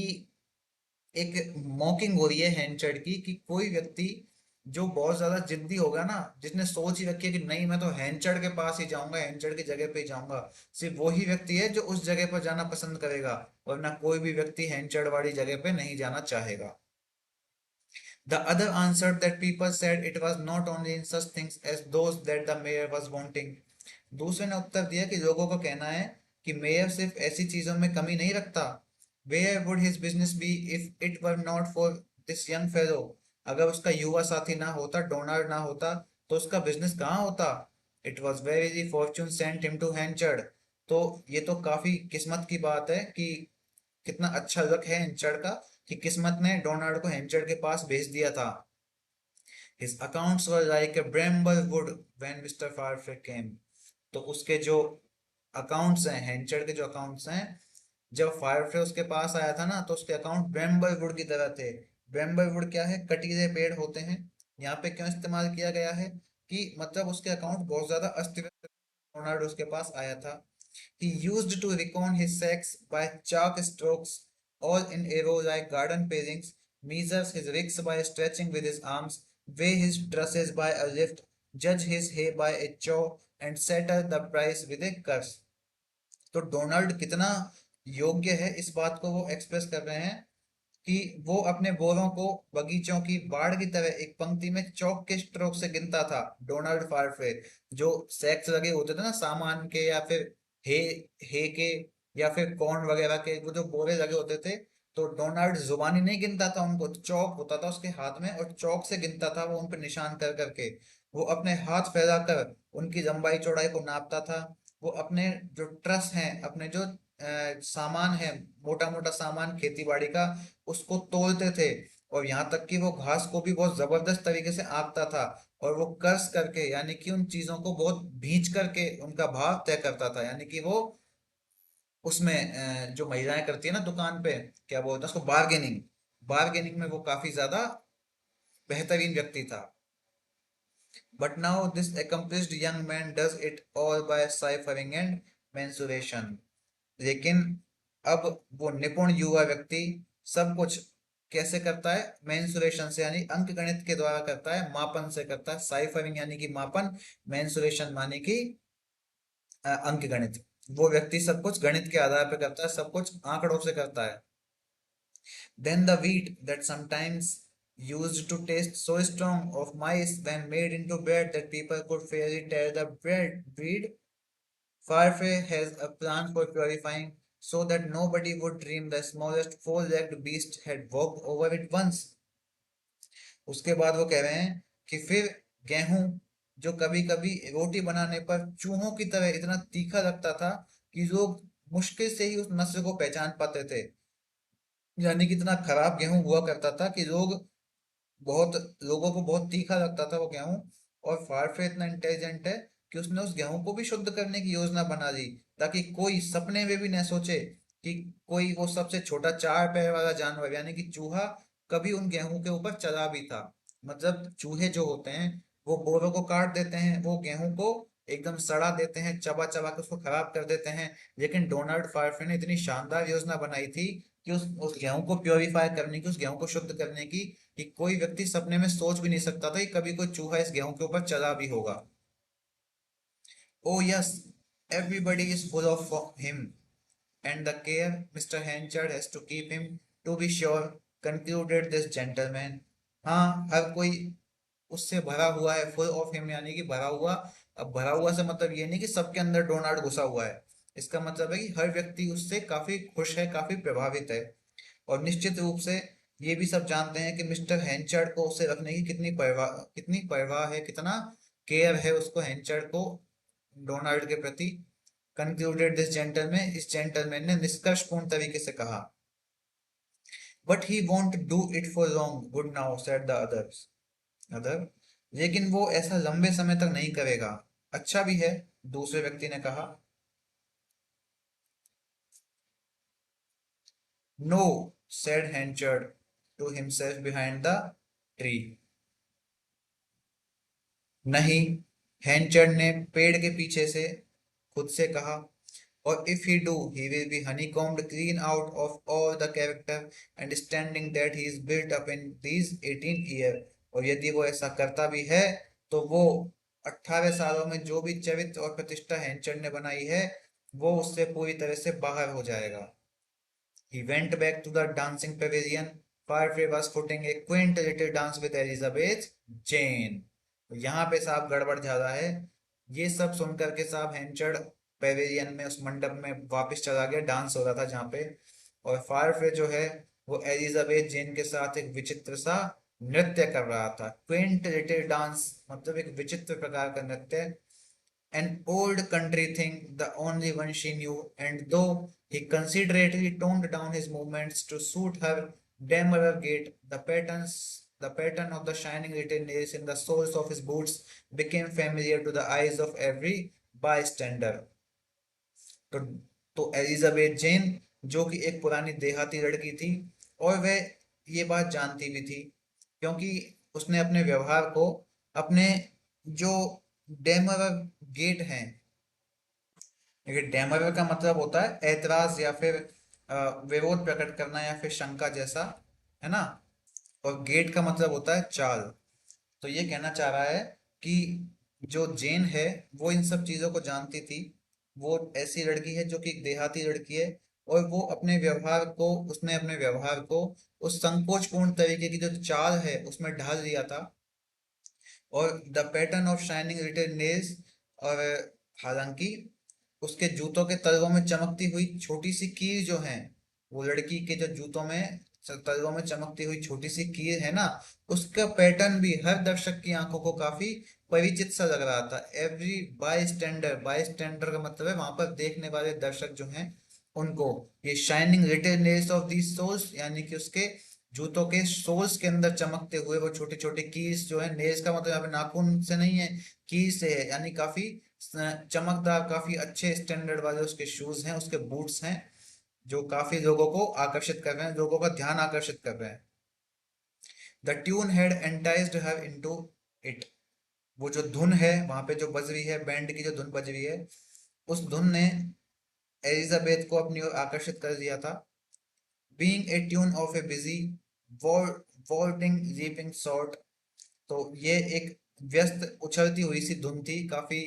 एक मॉकिंग हो रही है हैंचर्ड की, कि कोई व्यक्ति जो बहुत ज्यादा जिद्दी होगा ना, जिसने सोच ही रखी है कि नहीं मैं तो हैंचर्ड के पास ही जाऊंगा, हैंचर्ड की जगह पे ही जाऊंगा, सिर्फ वही व्यक्ति है जो उस जगह पर जाना पसंद करेगा। वरना कोई भी व्यक्ति हैंचर्ड वाली जगह पे नहीं जाना चाहेगा। The other answered that people said it was not only in such things as those that the mayor was wanting। दूसरे ने उत्तर दिया कि लोगों का कहना है कि मेयर सिर्फ ऐसी चीजों में कमी नहीं रखता। Where would his business be if it were not for this young fellow। अगर उसका युवा साथी ना होता, डोनाल्ड ना होता, तो उसका बिजनेस कहाँ होता? It was very the fortune sent him to Hanchard। तो ये तो काफी किस्मत की बात है कि कितना अच्छा लक है हेंचर्ड का, कि किस्मत ने डोनाल्ड को हेंचर्ड के पास भेज दिया था। His accounts were like a bramble wood when Mr. Farfrae came। तो उसके जो अकाउंट्स हैं, हेंचर्ड के जो अकाउंट्स हैं, जब फायरफ्रे उसके पास आया था ना, तो उसके अकाउंट ब्रेम्बल वुड की तरह थे। ब्रेम्बल वुड क्या है? कटीले पेड़ होते हैं। यहाँ पे क्यों इस्तेमाल किया गया है? कि मतलब उसके अकाउंट बहुत ज्यादा अस्त व्यस्त। रोनाल्ड उसके पास आया था। He used to reckon his sacks by chalk strokes, all in a row like garden palings, measures his ricks by stretching with his arms, weigh his trusses by a lift, judge his hay by a chow, and settle the price with a curse। तो Donald कितना योग्य है, इस बात को वो express कर रहे हैं कि वो अपने बोरों को बगीचों की बाढ़ की तरह एक पंक्ति में चौक के स्ट्रोक से गिनता था। डोनाल्ड फारफे जो सैक्स लगे होते थे ना सामान के, या फिर हे हे के, या फिर कॉर्न वगैरह के, वो जो बोरे लगे होते थे, तो डोनाल्ड जुबानी नहीं गिनता था उनको, चौक होता था उसके हाथ में और चौक से गिनता था वो, उन पर निशान कर करके। वो अपने हाथ फैलाकर उनकी लंबाई चौड़ाई को नापता था। वो अपने जो ट्रस हैं, अपने जो सामान है, मोटा मोटा सामान खेती बाड़ी का, उसको तोलते थे। और यहाँ तक कि वो घास को भी बहुत जबरदस्त तरीके से आंकता था। और वो कर्स करके, यानी कि उन चीजों को बहुत भींच करके उनका भाव तय करता था। यानी कि वो उसमें जो महिलाएं करती है ना दुकान पे, क्या बोलते हैं उसको, बार्गेनिंग। बार्गेनिंग में वो काफी ज्यादा बेहतरीन व्यक्ति था। But now this accomplished young man does it all by ciphering and mensuration। लेकिन अब वो निपुण युवा व्यक्ति सब कुछ कैसे करता है? मेंसुरेशन से, यानी अंक गणित के द्वारा करता है, मापन से करता है। साइफरिंग यानी कि मापन, मेंसुरेशन माने कि अंक गणित। वो व्यक्ति सब कुछ गणित के आधार पर करता है, सब कुछ आंकड़ों से करता है। Then the wheat that sometimes used to taste so strong of mice when made into bread that people could fairly tear the bread. Farfay has a plan for purifying so that nobody would dream the smallest four-legged beast had walked over it once. उसके बाद वो कह रहे हैं कि फिर गेहूं जो कभी कभी रोटी बनाने पर चूहों की तरह इतना तीखा लगता था कि लोग मुश्किल से ही उस नस्ल को पहचान पाते थे। यानी कि इतना खराब गेहूं हुआ करता था कि बहुत लोगों को बहुत तीखा लगता था वो गेहूं। और फारफे इतना इंटेलिजेंट है कि उसने उस गेहूं को भी शुद्ध करने की योजना बना ली, ताकि कोई सपने में भी न सोचे कि कोई वो सबसे छोटा चार पैर वाला जानवर यानी कि चूहा कभी उन गेहूं के ऊपर चला भी था। मतलब चूहे जो होते हैं वो बोरों को काट देते हैं, वो गेहूं को एकदम सड़ा देते हैं, चबा चबा के उसको खराब कर देते हैं। लेकिन डोनाल्ड फारफे ने इतनी शानदार योजना बनाई थी कि उस गेहूं को प्योरीफाई करने की, उस गेहूं को शुद्ध करने की, कि कोई व्यक्ति सपने में सोच भी नहीं सकता था कि कभी कोई चूहा इस गेहूं के ऊपर चला भी होगा। Oh yes, everybody is full of him, and the care Mr. Henchard has to keep him, to be sure, concluded this gentleman. हाँ, हर कोई उससे भरा हुआ है, फुल ऑफ हिम यानी कि भरा हुआ। अब भरा हुआ से मतलब ये नहीं कि सबके अंदर डोनाल्ड घुसा हुआ है, इसका मतलब है कि हर व्यक्ति उससे काफी खुश है, काफी प्रभावित है। और निश्चित रूप से ये भी सब जानते हैं कि मिस्टर हैंचर्ड को उसे रखने की कितनी परवाह है, कितना केयर है उसको हैंचर्ड को डोनाल्ड के प्रति। कंक्लूडेड दिस जेंटलमैन, इस जेंटलमैन ने निष्कर्षपूर्ण तरीके से कहा। But he won't do it for long good now said the other, लेकिन वो ऐसा लंबे समय तक नहीं करेगा। अच्छा भी है, दूसरे व्यक्ति ने कहा। No, said Henchard to himself behind the tree. नहीं, हैंचर्ड ने पेड़ के पीछे से खुद से कहा। और if he do, he will be honeycombed clean out of all the character and standing that he is built up in these 18 years. और यदि वो ऐसा करता भी है तो वो 18 सालों में जो भी चरित्र और प्रतिष्ठा हैंचर्ड ने बनाई है वो उससे पूरी तरह से बाहर हो जाएगा। He went back to the dancing pavilion. Farfrey was putting a quaint little dance with Elizabeth Jane. तो यहाँ पे साहब गड़बड़ ज्यादा है। ये सब सुन करके साहब हैंचर्ड पेविलियन में, उस मंडप में वापस चला गया, डांस हो रहा था जहाँ पे। और फारफ्रे जो है वो एलिजाबेथ जेन के साथ एक विचित्र सा नृत्य कर रहा था। क्विंट लिटिल डांस मतलब एक विचित्र प्रकार का नृत्य। An old country thing, the only one she knew, and though he considerately toned down his movements to suit her demure gait, the pattern of the shining little nails in the soles of his boots became familiar to the eyes of every bystander. तो Elizabeth जेन जो कि एक पुरानी देहाती लड़की थी, और वह ये बात जानती भी थी क्योंकि उसने अपने व्यवहार को, अपने जो डेमर गेट हैं, देखिए डेमर का मतलब होता है ऐतराज या फिर विरोध प्रकट करना या फिर शंका जैसा, है ना। और गेट का मतलब होता है चाल। तो ये कहना चाह रहा है कि जो जेन है वो इन सब चीजों को जानती थी। वो ऐसी लड़की है जो कि एक देहाती लड़की है, और वो अपने व्यवहार को, उसने अपने व्यवहार को उस संकोचपूर्ण तरीके की जो चाल है उसमें ढाल दिया था। और the pattern of shining little nails, और हालांकि उसके जूतों के तलवों में चमकती हुई छोटी सी कील जो है, वो लड़की के जो जूतों में तलवों में चमकती हुई छोटी सी कील है ना, उसका पैटर्न भी हर दर्शक की आंखों को काफी परिचित सा लग रहा था। एवरी बाई स्टैंडर का मतलब है वहां पर देखने वाले दर्शक जो हैं उनको। ये shining little nails of these souls यानी कि उसके जूतों के सोल्स के अंदर चमकते हुए वो छोटे छोटे कीज जो है, नेल्स का मतलब यहाँ पे नाखून से नहीं है, कीज से है, यानी काफी चमकदार, काफी अच्छे स्टैंडर्ड वाले उसके शूज हैं, उसके बूट्स हैं, जो काफी लोगों को आकर्षित कर रहे हैं, लोगों का ध्यान आकर्षित कर रहे हैं। The tune had enticed her into it. वो जो धुन है वहां पे जो बज रही है, बैंड की जो धुन बज रही है, उस धुन ने एलिजाबेथ को अपनी ओर आकर्षित कर दिया था। Being a tune of A busy vaulting leaping sort. तो ये एक व्यस्त उछलती हुई सी धुन थी, काफी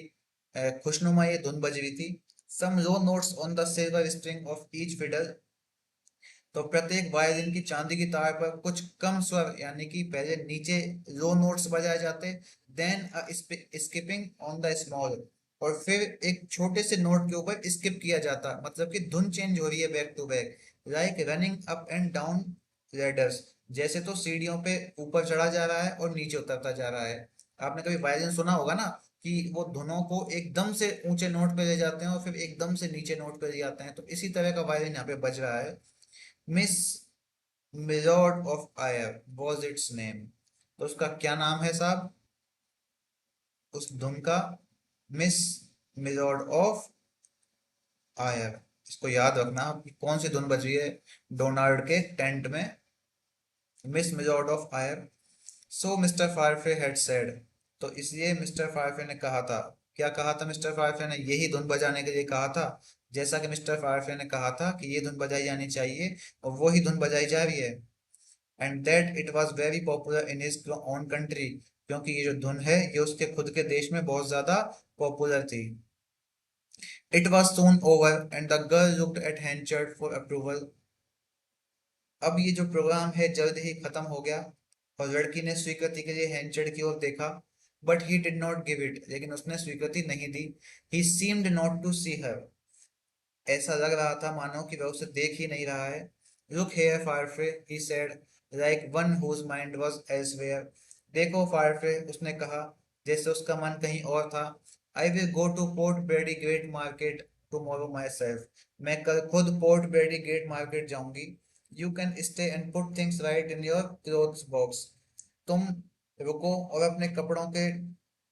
खुशनुमा ये धुन बज रही थी। Some low notes on the silver string of each fiddle, तो प्रत्येक वायलिन की चांदी की तार पर कुछ कम स्वर यानी कि पहले नीचे लो नोट्स बजाए जाते, then skipping on the small, और फिर एक छोटे से नोट के ऊपर स्किप किया जाता, मतलब कि धुन चेंज हो रही है back to back, like running up and down ladders, जैसे तो सीढ़ियों पे ऊपर चढ़ा जा रहा है और नीचे उतरता जा रहा है। आपने कभी वायलिन सुना होगा ना कि वो धुनों को एकदम से ऊंचे नोट पे ले जाते हैं और फिर एकदम से नीचे नोट पे ले जाते हैं, तो इसी तरह का वायलिन यहाँ पे बज रहा है। Miss McLeod of Ayr was its name, तो उसका क्या नाम है साहब उस धुन का? Miss McLeod of Ayr. इसको याद रखना कि कौन सी धुन बज रही है डोनाल्ड के टेंट में, Miss McLeod of Ayr. So Mr Farfrae had said, तो इसलिए मिस्टर फारफे ने कहा था। क्या कहा था मिस्टर फारफे ने? यही धुन बजाने के लिए कहा था, जैसा कि मिस्टर फारफे ने कहा था कि ये धुन बजाई जानी चाहिए, और वही धुन बजाई जा रही है। And that it was very popular in his own country, क्योंकि ये जो धुन है ये उसके खुद के देश में बहुत ज्यादा पॉपुलर थी। It was soon over and the girl looked at Henchard for approval, अब ये जो प्रोग्राम है जल्द ही खत्म हो गया और लड़की ने स्वीकृति के लिए हैंचर्ड की ओर देखा, but he did not give it, लेकिन उसने स्वीकृति नहीं दी। ही सीम्ड नॉट टू सी हर, ऐसा लग रहा था मानो कि वह उसे देख ही नहीं रहा है। Look here Farfrae, he said, like one whose mind was elsewhere, देखो फारफे, उसने कहा जैसे उसका मन कहीं और था। I will go two port ब्रेडी great market tomorrow my self, मैं कल खुद पोर्ट ब्रेडी ग्रेट मार्केट जाऊंगी। You can stay and put things right in your clothes box, तुम रुको और अपने कपड़ों के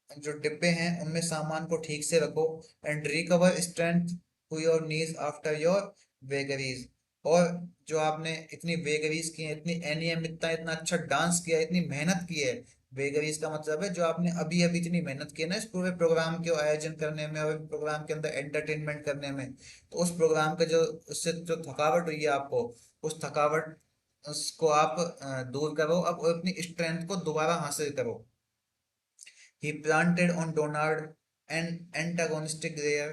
जो डिब्बे हैं उनमें सामान को ठीक से रखो। And recover strength to your knees after your vagaries, और जो आपने इतनी वेगरीज की है, इतनी अनियमितता, इतना अच्छा डांस किया, इतनी मेहनत की है, वेगरीज का मतलब है जो आपने अभी अभी इतनी मेहनत की है ना इस पूरे प्रोग्राम के आयोजन करने में और प्रोग्राम के अंदर एंटरटेनमेंट करने में, तो उस प्रोग्राम के जो उससे जो थकावट हुई है आपको, उस थकावट उसको आप दूर करो अब और अपनी स्ट्रेंथ को दोबारा हासिल करो। He planted on Donald an antagonistic glare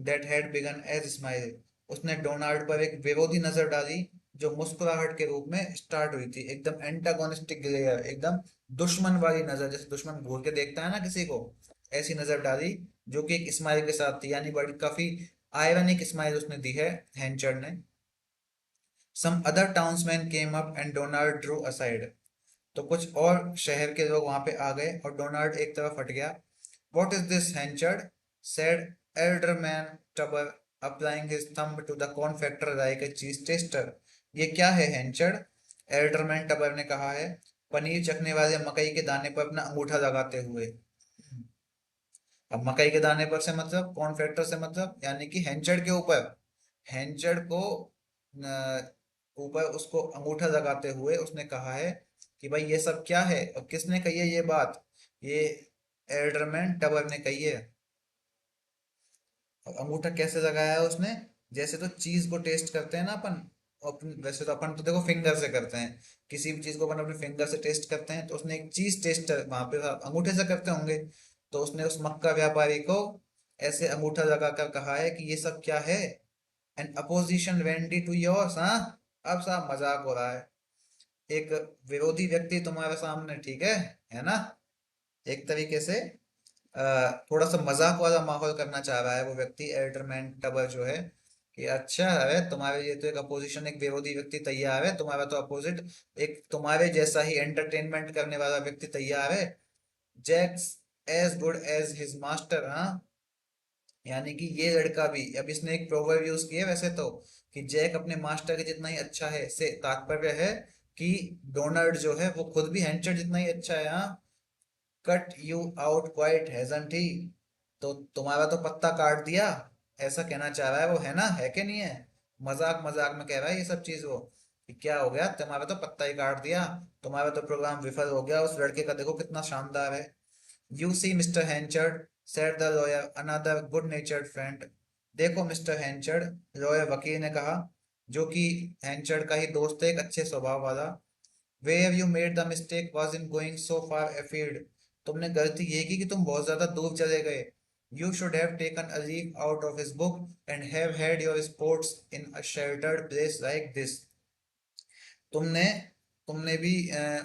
that had begun as a smile. उसने डोनाल्ड पर एक विरोधी नजर डाली जो मुस्कुराहट के रूप में स्टार्ट हुई थी, एकदम एंटागोनिस्टिक ग्लेयर, एकदम दुश्मन वाली नजर, जैसे दुश्मन घूर के देखता है ना किसी को, ऐसी नजर डाली जो कि एक स्माइल के साथ थी, यानी बड़ी काफी आयरनिक स्माइल उसने दी है हैंचर्ड ने। Some other townsmen came up and Donald drew aside, तो कुछ और शहर के लोग वहां पे आ गए और डोनाल्ड एक तरफ हट गया। What is this Henchard, said Alderman Tubber, applying his thumb to the corn factor like a cheese taster, ये क्या है हैंचर्ड? एल्डरमैन टबर ने कहा है, पनीर चखने वाले मकई के दाने पर अपना अंगूठा लगाते हुए। अब मकई के दाने पर से मतलब, कॉर्न फैक्टर से मतलब, यानी कि हैंचर्ड के ऊपर, हैंचर्ड को ऊपर उसको अंगूठा लगाते हुए उसने कहा है कि भाई ये सब क्या है, और किसने कही है ये बात? ये एल्डरमैन टबर ने कही है। और अंगूठा कैसे लगाया है उसने? जैसे तो चीज को टेस्ट करते हैं ना अपन, अपन वैसे तो अपन तो देखो फिंगर से करते हैं, किसी भी चीज को अपन अपने फिंगर से टेस्ट करते हैं, तो उसने एक चीज टेस्टर वहां पे अंगूठे से करते होंगे, तो उसने उस मक्का व्यापारी को ऐसे अंगूठा लगाकर कहा है कि ये सब क्या है। An opposition vendee to yours, हाँ, अब साहब मजाक हो रहा है, एक विरोधी व्यक्ति तुम्हारे सामने, ठीक है ना, एक तरीके से थोड़ा सा मजाक वाला माहौल करना चाह रहा है वो व्यक्ति, एल्डरमैन टबर जो है, कि अच्छा है तुम्हारे लिए तो एक अपोजिशन, एक विरोधी व्यक्ति तैयार है, तुम्हारा तो अपोजिट एक तुम्हारे जैसा ही एंटरटेनमेंट करने वाला व्यक्ति तैयार है। Jack's as good as his master, हाँ, यानी कि ये लड़का भी, अब इसने एक प्रोवर्ब यूज किया वैसे तो, कि जैक अपने मास्टर के जितना ही अच्छा है, से तात्पर्य है कि डोनाल्ड जो है वो खुद भी हैंचर जितना ही अच्छा है, हाँ। Cut you out quite hasn't he, तो तुम्हारा तो पत्ता काट दिया, ऐसा कहना चाह रहा है वो, है ना, है कि नहीं है? मजाक मजाक में कह रहा है ये सब चीज वो, कि क्या हो गया, तुम्हारा तो पत्ता ही काट दिया, तुम्हारा तो प्रोग्राम विफल हो गया, उस लड़के का देखो कितना शानदार है। You see, Mr. Henchard, said the lawyer, another good-natured friend. देखो मिस्टर हैंचर्ड, लॉयर वकील ने कहा, जो कि हैंचर्ड का ही दोस्त है, एक अच्छे स्वभाव वाला। Where you made the mistake was in going so far afield. तुमने गलती ये की कि तुम बहुत ज्यादा दूर चले गए। You should have taken a leaf out of his book and have had your sports in a sheltered place like this. तुमने तुमने भी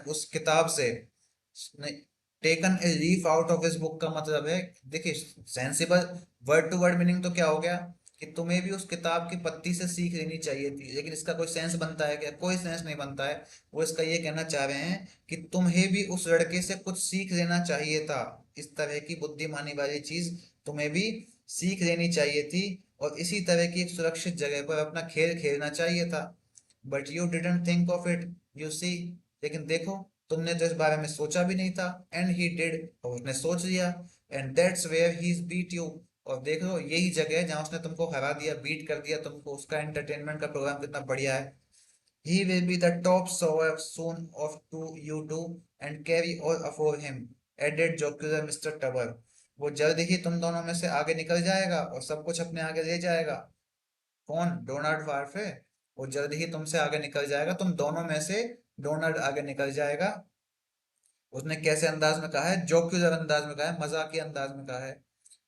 उस किताब से taken a leaf out of his book का मतलब है, देखिए sensible word to word meaning तो क्या हो गया कि तुम्हें भी उस किताब की पत्ती से सीख लेनी चाहिए थी, लेकिन इसका कोई सेंस बनता है क्या? कोई सेंस नहीं बनता है। वो इसका ये कहना चाह रहे हैं कि तुम्हें भी उस लड़के से कुछ सीख लेना चाहिए था, इस तरह की बुद्धिमानी वाली चीज तुम्हें भी सीख लेनी चाहिए थी, और इसी तरह की एक सुरक्षित जगह पर अपना खेल खेलना चाहिए था। But you didn't think of it, you see, लेकिन देखो तुमने तो इस बारे में सोचा भी नहीं था। एंड ही डिड, और उसने सोच लिया। And that's where he beat you, और देख लो यही जगह है जहां उसने तुमको हरा दिया, बीट कर दिया तुमको। उसका एंटरटेनमेंट का प्रोग्राम कितना बढ़िया है। He will be the top sawyer soon of to you two and carry all afore him, added jocular Mr Tubber. वो जल्द ही तुम दोनों में से आगे निकल जाएगा और सब कुछ अपने आगे ले जाएगा। कौन? डोनाल्ड फार्फे। वो जल्द ही तुमसे आगे निकल जाएगा, तुम दोनों में से डोनाल्ड आगे निकल जाएगा। उसने कैसे अंदाज में कहा है? जोक्यूलर अंदाज में कहा है, मजाकिया अंदाज में कहा है।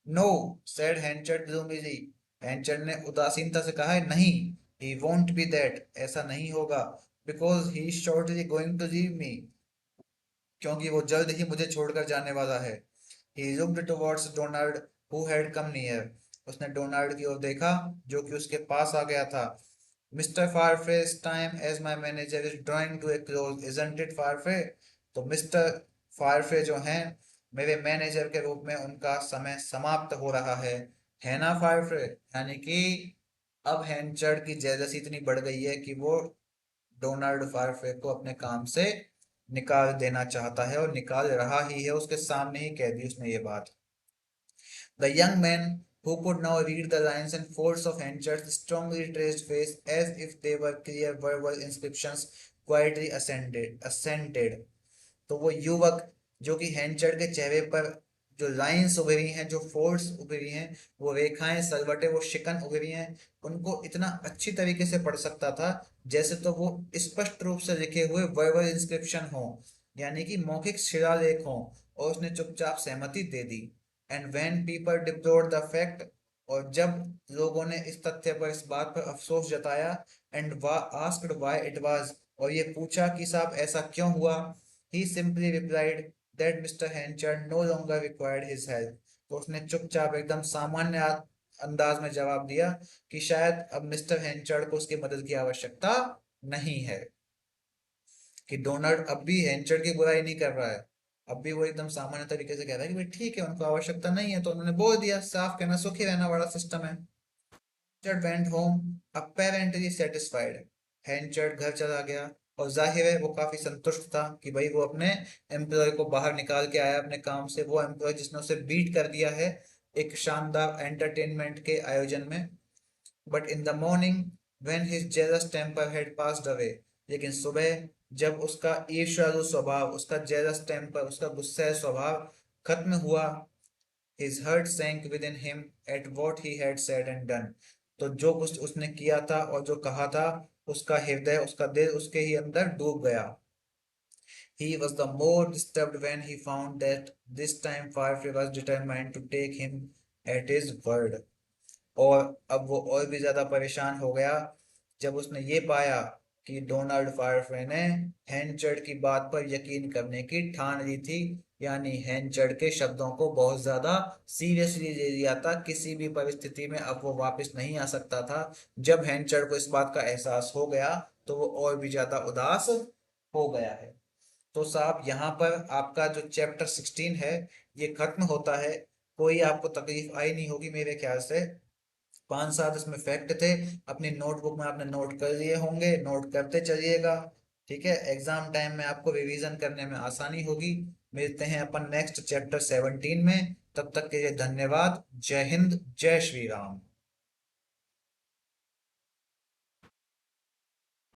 नो, सेड हैंचर्ड ग्लूमीली, हैंचर्ड ने उदासीनता से कहा है, नहीं। ही वोंट बी दैट, ऐसा नहीं होगा। Because he is shortly going to leave me, क्योंकि वो जल्द ही मुझे छोड़कर जाने वाला है। He looked towards Donald who had come near, उसने डोनाल्ड की ओर देखा जो कि उसके पास आ गया था। Mr Farfrae's time as my manager is drawing to a close, isn't it Farfrae? तो मिस्टर फारफे जो हैं मेरे मैनेजर के रूप में, उनका समय समाप्त हो रहा है ना फारफे? यानी कि अब हैंचर्ड की जेलसी इतनी बढ़ गई है कि वो डोनाल्ड फारफे को अपने काम से निकाल देना चाहता है, और निकाल रहा ही है, उसके सामने ही कह दी उसने ये बात। The young man, who could now read the lines and folds of Henchard's strongly traced face as if they were clear verbal inscriptions, quietly assented. तो वो युवक जो कि हैंचर्ड के चेहरे पर जो लाइंस उभरी हैं, जो फोल्ड्स उभरी हैं, वो रेखाएं, सलवटें, वो शिकन उभरी हैं, उनको इतना अच्छी तरीके से पढ़ सकता था जैसे तो वो स्पष्ट रूप से लिखे हुए वर्बल इंस्क्रिप्शन हो, यानी कि मौखिक शिलालेख हो, और उसने चुपचाप सहमति दे दी। And when people deplored the fact, और जब लोगों ने इस तथ्य पर, इस बात पर अफसोस जताया, and asked why it was, और ये पूछा कि साहब ऐसा क्यों हुआ, he simply replied that Mr. Henchard no longer required his help। तो उसने चुपचाप एकदम सामान्य अंदाज में जवाब दिया कि शायद अब मिस्टर हेंचर्ड को उसकी मदद की आवश्यकता नहीं है, कि डोनाल्ड अब भी हेंचर्ड की बुराई नहीं कर रहा है। अब भी वो एकदम सामान्य तरीके से कह रहा है कि भाई ठीक है, उनको आवश्यकता नहीं है, तो उन्होंने बोल दिया, साफ कहना सुखी रहना बड़ा सिस्टम है। हेंचर्ड वेंट होम apparently satisfied। हेंचर्ड घर चला गया, और जाहिर है वो काफी संतुष्ट था कि भाई वो अपने एम्प्लॉय को बाहर निकाल के आया अपने काम से, वो एम्प्लॉय जिसने उसे बीट कर दिया है एक शानदार एंटरटेनमेंट के आयोजन में। But in the morning when his jealous temper had passed away, लेकिन सुबह जब उसका ईर्ष्यालु स्वभाव, उसका जेलस टेम्पर, उसका गुस्सा स्वभाव खत्म हुआ, his heart sank within him at what he had said and done। तो जो कुछ उसने किया था और जो कहा था, उसका हृदय, उसका दिल उसके ही अंदर डूब गया। He was the more disturbed when he found that this time Firefly was determined to take him at his word। और अब वो और भी ज्यादा परेशान हो गया जब उसने ये पाया कि डोनाल्ड फायरफ्ले ने हैंचर्ड की बात पर यकीन करने की ठान ली थी, यानी हैंचर्ड के शब्दों को बहुत ज्यादा सीरियसली ले लिया था, किसी भी परिस्थिति में अब वो वापस नहीं आ सकता था। जब हैंचर्ड को इस बात का एहसास हो गया तो वो और भी ज्यादा उदास हो गया है। तो साहब यहाँ पर आपका जो चैप्टर 16 है ये खत्म होता है। कोई आपको तकलीफ आई नहीं होगी मेरे ख्याल से। 5-7 इसमें फैक्ट थे, अपनी नोटबुक में आपने नोट कर लिए होंगे, नोट करते चलिएगा। ठीक है, एग्जाम टाइम में आपको रिवीजन करने में आसानी होगी। मिलते हैं अपन नेक्स्ट चैप्टर 17 में, तब तक के लिए धन्यवाद। जय हिंद, जय श्री राम।